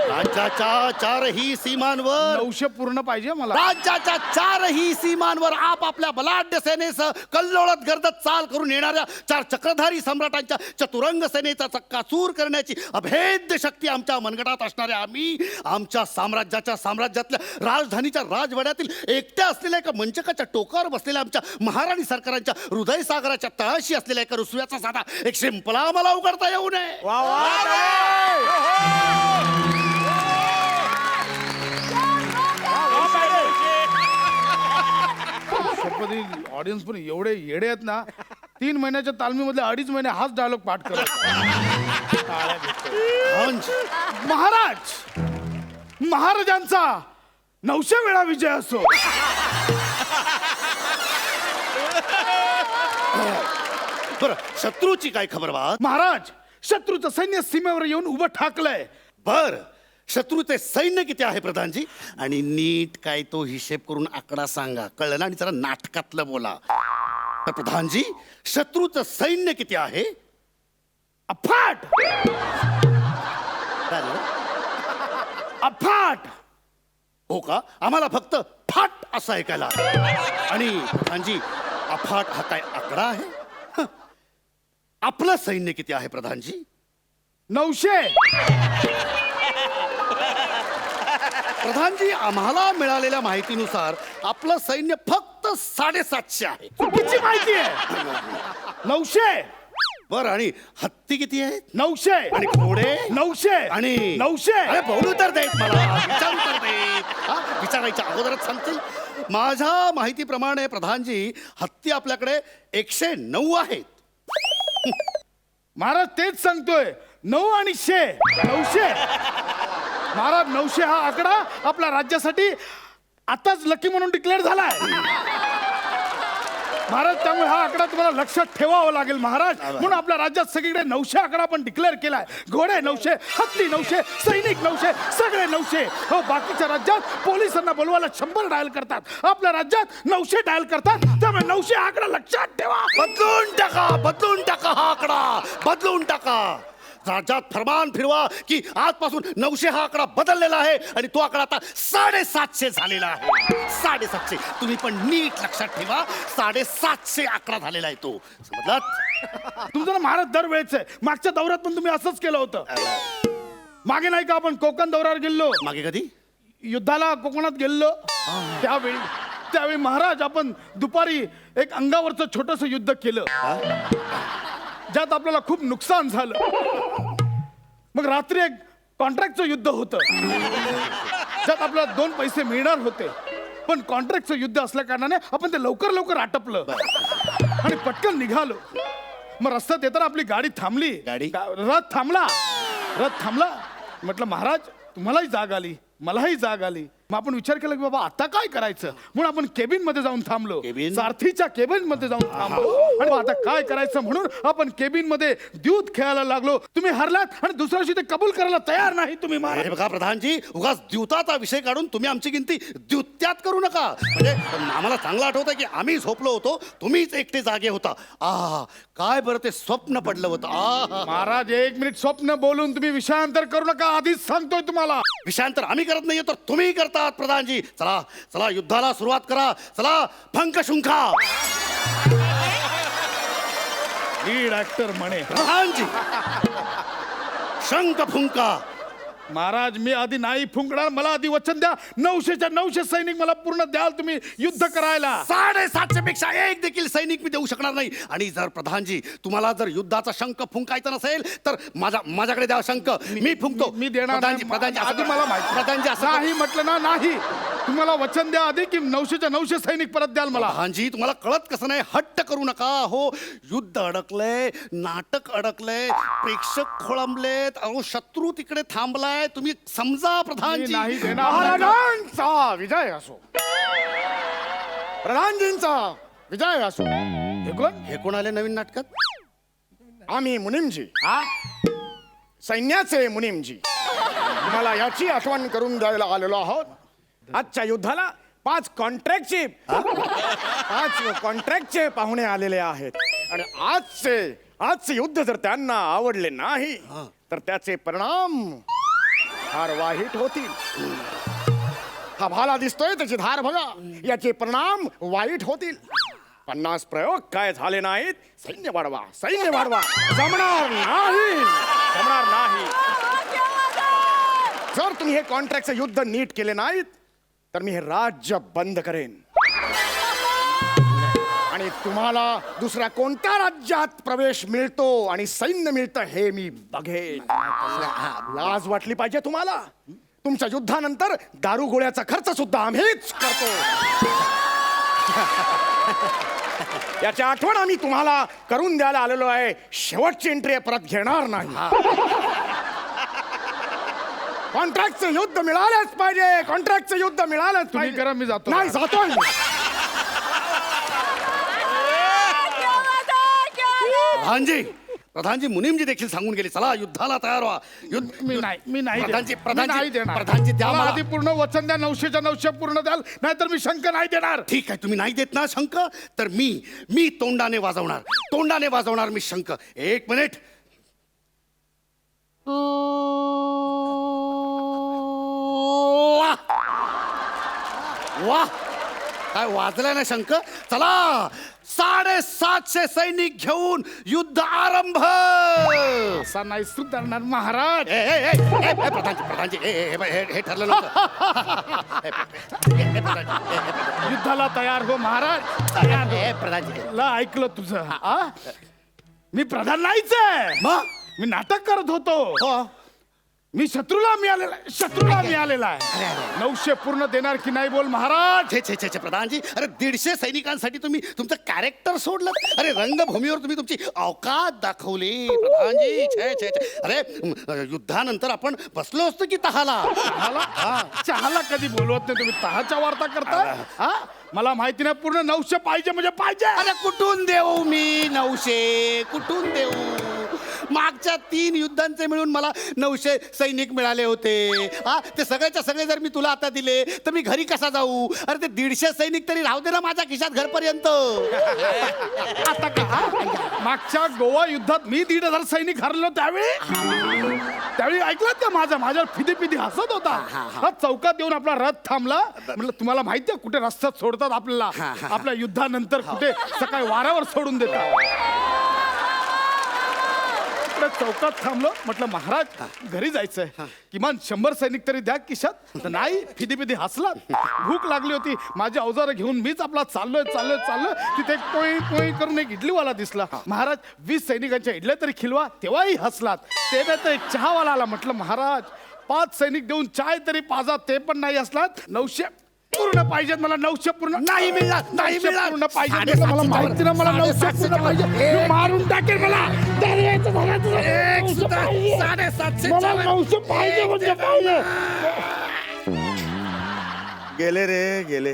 [SPEAKER 9] राज्याच्या चारही सीमांवर
[SPEAKER 5] 900 पूर्ण पाहिजे मला.
[SPEAKER 9] राज्याच्या चारही सीमांवर आपापल्या बलाढ्य सेनेसह कल्लोळत गर्दत चाल करून येणाऱ्या 4 चक्रधारी सम्राटांच्या चतुरंग सेनेचा चक्काचूर करण्याची अभेद्य शक्ती आमच्या मनगटात असणाऱ्या आम्ही आमच्या साम्राज्यातल्या राजधानीच्या राजवाड्यातील एकट्या असलेल्या एका मंचकाच्या टोकावर बसलेल्या आमच्या महाराणी सरकारांच्या हृदयसागराच्या तळाशी असलेल्या एका रुसव्याचा साधा एक शिंपला मला उघडता येऊ नये.
[SPEAKER 5] शपथी ऑडियन्स पण एवढे येडे आहेत ना, 3 महिन्याच्या तालमीमधले 2.5 महिने हाच डायलॉग पाठ करत. महाराज, महाराजांचा 900 वेळा विजय असो.
[SPEAKER 9] बरं, शत्रूची काय खबर बा?
[SPEAKER 5] महाराज, शत्रूचं सैन्य सीमेवर येऊन उभं ठाकलंय.
[SPEAKER 9] बर, शत्रूचे सैन्य किती आहे प्रधानजी? आणि नीट काय तो हिशेब करून आकडा सांगा, कळलं ना? आणि जरा नाटकातलं बोला. तर प्रधानजी, शत्रूचं सैन्य किती आहे?
[SPEAKER 5] अफाट
[SPEAKER 9] काय झालं?
[SPEAKER 5] अफाट.
[SPEAKER 9] हो का? आम्हाला फक्त फाट असं ऐकायला आलं. आणि प्रधानजी, अफाट हा काय आकडा आहे? हं. आपलं सैन्य किती आहे प्रधानजी?
[SPEAKER 5] 900.
[SPEAKER 9] प्रधानजी, आम्हाला मिळालेल्या माहितीनुसार आपलं सैन्य फक्त 750 आहे.
[SPEAKER 5] चुकीची माहिती आहे. 900.
[SPEAKER 9] बर, आणि हत्ती किती आहेत?
[SPEAKER 5] 900.
[SPEAKER 9] आणि घोडे?
[SPEAKER 5] 900.
[SPEAKER 9] आणि
[SPEAKER 5] 900.
[SPEAKER 9] अरे बोलू तर देत मला, विचारू तर देत. हा, विचारायच्या अगोदरच सांगतील. माझ्या माहितीप्रमाणे प्रधानजी, हत्ती आपल्याकडे 109 आहेत.
[SPEAKER 5] महाराज तेच सांगतोय, 9 आणि 100. 900. महाराज, 900 हा आकडा आपल्या राज्यासाठी आताच लकी म्हणून डिक्लेअर झालाय. महाराज, त्यामुळे हा आकडा तुम्हाला लक्षात ठेवावा लागेल महाराज. म्हणून आपल्या राज्यात सगळीकडे 900 आकडा पण डिक्लेअर केलाय. घोडे 900, हत्ती 900, सैनिक 900, सगळे 900. हो, बाकीच्या राज्यात पोलिसांना बोलवायला 100 डायल करतात, आपल्या राज्यात 900 डायल करतात. त्यामुळे 900 हा आकडा लक्षात ठेवा.
[SPEAKER 9] बदलून टाका हा आकडा, बदलून टाका. राज्यात फरमान फिरवा की आजपासून 900 हा आकडा बदललेला आहे आणि तो आकडा आता 750 झालेला आहे. 750. तुम्ही पण नीट लक्षात ठेवा, 750 आकडा झालेला आहे तो. समजलात?
[SPEAKER 5] तुमचं ना महाराज दरवेळेच आहे. मागच्या दौऱ्यात पण तुम्ही असंच केलं होतं. मागे नाही का आपण कोकण दौऱ्यावर गेलो,
[SPEAKER 9] मागे कधी?
[SPEAKER 5] युद्धाला कोकणात गेलो त्यावेळी महाराज आपण दुपारी एक अंगावरचं छोटस युद्ध केलं, ज्यात आपल्याला खूप नुकसान झालं. मग रात्री एक कॉन्ट्रॅक्टचं युद्ध होतं, ज्यात आपल्याला 2 पैसे मिळणार होते. पण कॉन्ट्रॅक्टचं युद्ध असल्या कारणाने आपण ते लवकर आटपलं आणि पटकन निघालो. मग रस्त्यात येताना आपली गाडी थांबली. रथ थांबला. म्हटलं महाराज, तुम्हालाही जाग आली, मलाही जाग आली. मग आपण विचार केला की बाबा आता काय करायचं, म्हणून आपण केबिन मध्ये जाऊन थांबलो. सारथीच्या केबिन मध्ये जाऊन थांबलो. आणि मग आता काय करायचं म्हणून आपण केबिन मध्ये द्यूत खेळायला लागलो. तुम्ही हरलात आणि दुसऱ्या दिवशी ते कबूल करायला तयार नाही तुम्ही.
[SPEAKER 9] अरे बघा प्रधानजी, उगाच द्यूताचा विषय काढून तुम्ही आमची गिनती द्यूत्यात करू नका. म्हणजे आम्हाला चांगलं आठवतं की आम्ही झोपलो होतो, तुम्हीच एकटे जागे होता. काय बरं ते स्वप्न पडलं होतं.
[SPEAKER 5] महाराज, 1 मिनिट स्वप्न बोलून तुम्ही विषयांतर करू नका, आधीच सांगतोय तुम्हाला.
[SPEAKER 9] विषयांतर आम्ही करत नाहीये तर तुम्ही करतात प्रधानजी. चला चला, युद्धाला सुरुवात करा. चला, फंक शुंखा.
[SPEAKER 5] लीड ऍक्टर म्हणे
[SPEAKER 9] प्रधानजी, शंख फुंका.
[SPEAKER 5] महाराज, मी आधी नाही फुंकणार. मला आधी वचन द्या, 900च्या 900 सैनिक मला पूर्ण द्याल तुम्ही युद्ध करायला.
[SPEAKER 9] 750 पेक्षा एक देखील सैनिक मी देऊ शकणार नाही. आणि जर प्रधानजी तुम्हाला जर युद्धाचा शंख फुंकायचा नसेल तर माझ्याकडे द्या शंख, मी फुंकतो.
[SPEAKER 5] मी देणार नाही.
[SPEAKER 9] प्रधानजी
[SPEAKER 5] आधी मला माहिती.
[SPEAKER 9] प्रधानजी असं
[SPEAKER 5] नाही म्हटलं ना, नाही. तुम्हाला वचन द्या आधी की 900च्या 900 सैनिक परत द्याल मला.
[SPEAKER 9] प्रधानजी, तुम्हाला कळत कसं नाही? हट्ट करू नका. हो, युद्ध अडकलंय, नाटक अडकलंय, प्रेक्षक खोळंबलेत, अहो शत्रू तिकडे थांबलाय. तुम्ही समजा प्रधानजी.
[SPEAKER 5] नाही देणार.
[SPEAKER 2] महाराजांचा विजय असो, प्रधानजींचा विजय असो.
[SPEAKER 9] हे कोण आले नवीन नाटकात?
[SPEAKER 2] आम्ही मुनीमजी, सैन्याचे मुनीमजी, तुम्हाला याची आठवण करून द्यायला आलेलो आहोत. आजच्या युद्धाला 5 कॉन्ट्रॅक्टचे पाहुणे आलेले आहेत आणि आजचे आजचे युद्ध जर त्यांना आवडले नाही तर त्याचे परिणाम फार वाईट होतील. हा भाला दिसतोय त्याची धार बघा, याचे परिणाम वाईट होतील. 50 प्रयोग काय झाले नाहीत. सैन्य वाढवा, सैन्य वाढवा. जमणार नाही, जमणार नाही. जर तुम्ही हे कॉन्ट्रॅक्टचं युद्ध नीट केले नाहीत तर मी हे राज्य बंद करेन आणि तुम्हाला दुसऱ्या कोणत्या राज्यात प्रवेश मिळतो आणि सैन्य मिळतं हे मी बघेन. लाज वाटली पाहिजे तुम्हाला. तुमच्या युद्धानंतर दारू गोळ्याचा खर्च सुद्धा आम्हीच करतो. याची आठवण आम्ही तुम्हाला करून द्यायला आलेलो आहे. शेवटची एंट्री परत घेणार नाही. कॉन्ट्रॅक्टचं युद्ध मिळालंच पाहिजे. कॉन्ट्रॅक्टचं युद्ध मिळालंच
[SPEAKER 5] तुम्ही
[SPEAKER 2] पाहिजे.
[SPEAKER 5] करा, मी जातो.
[SPEAKER 2] नाही, जातोय मी.
[SPEAKER 9] प्रधानजी मुनीमजी देखील सांगून गेले, चला युद्धाला तयार व्हा.
[SPEAKER 5] मी नाही
[SPEAKER 9] प्रधानजी
[SPEAKER 5] देणार. मी नाही देणार.
[SPEAKER 9] प्रधानजी द्या
[SPEAKER 5] मला
[SPEAKER 9] मला.
[SPEAKER 5] आधी पूर्ण वचन द्या. 900च्या 900 पूर्ण द्याल, नाहीतर मी शंख नाही देणार.
[SPEAKER 9] ठीक आहे, तुम्ही नाही देत ना शंख, तर मी तोंडाने वाजवणार मी शंख. 1 मिनिट. वाह, काय वाजलाय ना शंख. चला 750 सैनिक घेऊन युद्ध आरंभ.
[SPEAKER 5] असा नाही सुधारणार महाराज.
[SPEAKER 9] प्रधानजी हे ठरलं नव्हतं.
[SPEAKER 5] युद्धाला तयार हो महाराज, तयार हो.
[SPEAKER 9] प्रधानजी
[SPEAKER 5] ला ऐकलं तुझं. मी प्रधान नाहीच आहे.
[SPEAKER 9] मग
[SPEAKER 5] मी नाटक करत होतो. मी शत्रूला मिळालेला आहे. 900 पूर्ण देणार की नाही बोल महाराज.
[SPEAKER 9] छे प्रधानजी, अरे 150 सैनिकांसाठी तुम्ही तुमचं कॅरेक्टर सोडलं. अरे रंगभूमीवर तुम्ही तुमची अवकात दाखवली प्रधानजी. छे. अरे युद्धानंतर आपण बसलो असतो की तहाला.
[SPEAKER 5] चहाला कधी बोलवत नाही तुम्ही, तहाच्या वार्ता करता. मला माहिती नाही, पूर्ण 900 पाहिजे म्हणजे पाहिजे.
[SPEAKER 9] अरे कुठून देऊ मी 900? कुठून देऊ? मागच्या 3 युद्धांचे मिळून मला 900 सैनिक मिळाले होते. ते सगळेच्या सगळे जर मी तुला आता दिले तर मी घरी कसा जाऊ? अरे ते 150 सैनिक तरी राहू दे ना माझ्या खिशात घरपर्यंत.
[SPEAKER 5] आता का मागच्या गोवा युद्धात मी 1,500 सैनिक हरलो त्यावेळी ऐकलात का माझ्यावर फिदी हसत होता. चौकात येऊन आपला रथ थांबला. म्हटलं तुम्हाला माहितीये कुठे रस्त्यात सोडतात आपल्याला? आपल्या युद्धानंतर कुठे सकाळी वाऱ्यावर सोडून देतात. चौकात थांबलो. म्हटलं महाराज घरी जायचंय, किमान 100 सैनिक तरी द्या खिशात. तर नाही, फिदी हसला. भूक लागली होती, माझी अवजारं घेऊन मीच आपला चाललोय. तिथे पोई करून एक इडलीवाला दिसला. महाराज 20 सैनिकांच्या इडल्या तरी खिलवा. तेव्हाही हसलात. ते नाही तर एक चहावाला आला. म्हटलं महाराज 5 सैनिक देऊन चाय तरी पाजा. ते पण नाही हसलात. 900 पूर्ण पाहिजेत मला. 900 पूर्ण
[SPEAKER 9] नाही मिळणार, नाही मिळणार.
[SPEAKER 5] पूर्ण पाहिजे. मला माहिती ना, मला 900 पूर्ण पाहिजे. मी मारून टाकेल मला. 900 पाहिजे म्हणजे पाहिजे.
[SPEAKER 2] गेले रे गेले.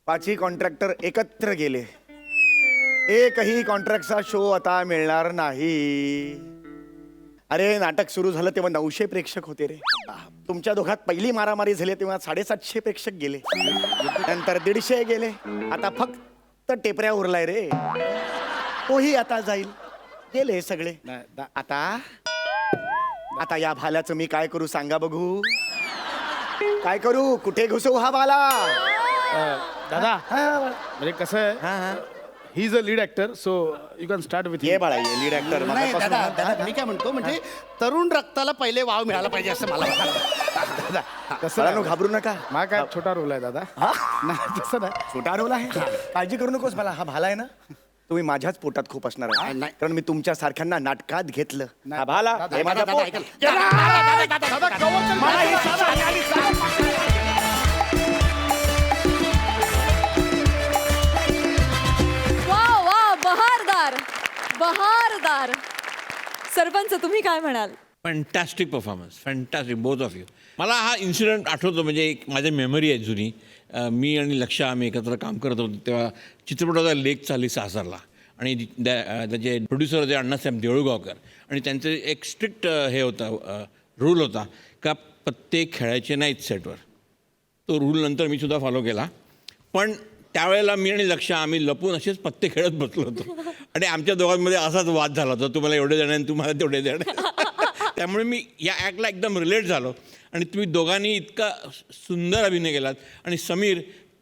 [SPEAKER 2] 5ही कॉन्ट्रॅक्टर एकत्र गेले. एकही कॉन्ट्रॅक्टचा शो आता मिळणार नाही. अरे नाटक सुरू झालं तेव्हा 900 प्रेक्षक होते रे. तुमच्या दोघात पहिली मारामारी झाली तेव्हा 750 प्रेक्षक गेले. नंतर 150 गेले. आता फक्त टेपऱ्या उरलाय रे. तोही आता जाईल. गेले सगळे. आता या भाल्याचं मी काय करू सांगा बघू. काय करू? कुठे घुसवू हा भाला?
[SPEAKER 5] दादा म्हणजे कसं आहे, he is a lead actor, so you can start with.
[SPEAKER 2] ये बाळा ये लीड ऍक्टर.
[SPEAKER 9] नाही दादा, मी काय म्हणतो, म्हणजे तरुण रक्ताला पहिले वाव मिळाला पाहिजे असं मला वाटतं.
[SPEAKER 2] कसं घाबरू नका.
[SPEAKER 5] माझा काय छोटा रोल आहे दादा. नाही तसं नाही.
[SPEAKER 2] छोटा रोल आहे. काळजी करू नकोस. मला हा भाला आहे ना, तुम्ही माझ्याच पोटात खूप असणार आहे.
[SPEAKER 9] नाही.
[SPEAKER 2] कारण मी तुमच्या सारख्यांना नाटकात घेतलं. हा भाला हे माझा
[SPEAKER 9] दादा,
[SPEAKER 2] पोट.
[SPEAKER 9] ऐका.
[SPEAKER 5] दादा कवर कर.
[SPEAKER 2] मला ही शिक्षा मिळाली.
[SPEAKER 1] बहारदार. सरपंच तुम्ही काय म्हणाल?
[SPEAKER 6] Fantastic performance, fantastic both of you. मला हा इन्सिडेंट आठवतो, म्हणजे एक माझी मेमरी आहे जुनी. मी आणि लक्षा आम्ही एकत्र काम करत होतो तेव्हा चित्रपटाचा लेख चालली सासरला. आणि त्याचे प्रोड्युसर होते अण्णासाहेब देऊळगावकर. आणि त्यांचं एक स्ट्रिक्ट हे होता, रूल होता का पत्ते खेळायचे नाहीत सेटवर. तो रूल नंतर मी सुद्धा फॉलो केला. पण त्यावेळेला मी आणि लक्ष्य आम्ही लपून असेच पत्ते खेळत बसलो होतो आणि आमच्या दोघांमध्ये असाच वाद झाला होता, तुम्हाला एवढे देणे आणि तुम्हाला तेवढे देणे. त्यामुळे मी या ॲक्टला एकदम रिलेट झालो आणि तुम्ही दोघांनी इतका सुंदर अभिनय केलात. आणि समीर,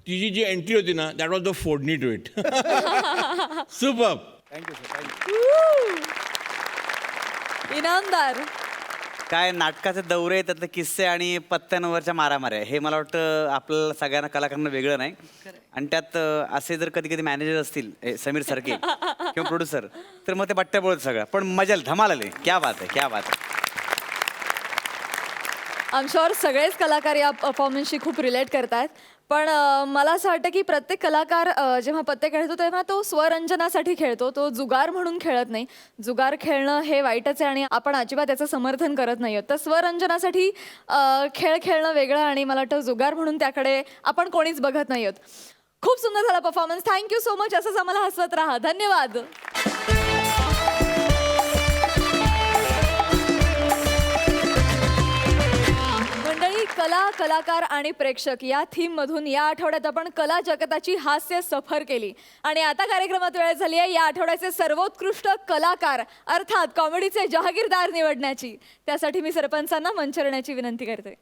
[SPEAKER 6] तिची जी एंट्री होती ना, दॅट वॉज द फोडणी टू इट. सुपर.
[SPEAKER 1] इनामदार.
[SPEAKER 10] काय नाटकाचे दौरे, त्यातले किस्से आणि पत्त्यांवरच्या मारामाऱ्या, हे मला वाटतं आपल्याला सगळ्यांना कलाकारांना वेगळं नाही. आणि त्यात असे जर कधी कधी मॅनेजर असतील समीर सारखे किंवा प्रोड्युसर, तर मग ते बट्ट्या बोलत सगळं. पण मजा धमाल आली. क्या बात आहे, क्या बात आहे.
[SPEAKER 1] आय एम शुअर सगळेच कलाकार या परफॉर्मन्सशी खूप रिलेट करतात. पण मला असं वाटतं की प्रत्येक कलाकार जेव्हा पत्ते खेळतो तेव्हा तो स्वरंजनासाठी खेळतो, तो जुगार म्हणून खेळत नाही. जुगार खेळणं हे वाईटच आहे आणि आपण अजिबात त्याचं समर्थन करत नाही आहोत. तर स्वरंजनासाठी खेळ खेळणं वेगळं आणि मला वाटतं जुगार म्हणून त्याकडे आपण कोणीच बघत नाही आहोत. खूप सुंदर झाला परफॉर्मन्स. Thank you so much. असंच आम्हाला हसवत राहा. धन्यवाद. कला, कलाकार आणि प्रेक्षक या थीम मधून या आठवड्यात आपण कला जगताची हास्य सफर केली आणि आता कार्यक्रमात वेळ झाली आहे या आठवड्याचे सर्वोत्कृष्ट कलाकार अर्थात कॉमेडीचे जहागीरदार निवडण्याची. त्यासाठी मी सरपंचांना मंचावर येण्याची विनंती करते.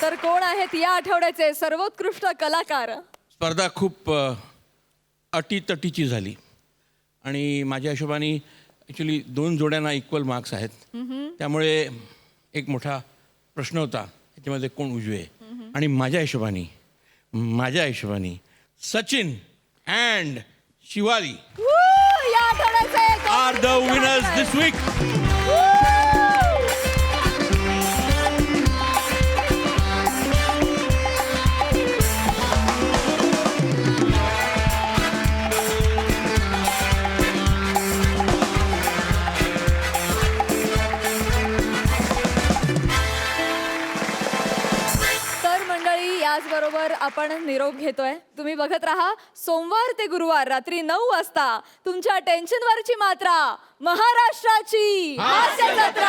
[SPEAKER 1] तर कोण आहेत या आठवड्याचे सर्वोत्कृष्ट कलाकार?
[SPEAKER 6] स्पर्धा खूप अटीतटीची झाली आणि माझ्या हिशोबाने ॲक्च्युली 2 जोड्यांना इक्वल मार्क्स आहेत. त्यामुळे एक मोठा प्रश्न होता त्याच्यामध्ये कोण उजवे. आणि माझ्या हिशोबाने सचिन अँड शिवाली
[SPEAKER 1] या आठवड्याचे
[SPEAKER 6] are the winners this week.
[SPEAKER 1] बरोबर आपण निरोप घेतोय. तुम्ही बघत राहा सोमवार ते गुरुवार रात्री 9 वाजता तुमच्या टेन्शनवरची मात्रा महाराष्ट्राची हास्य जत्रा.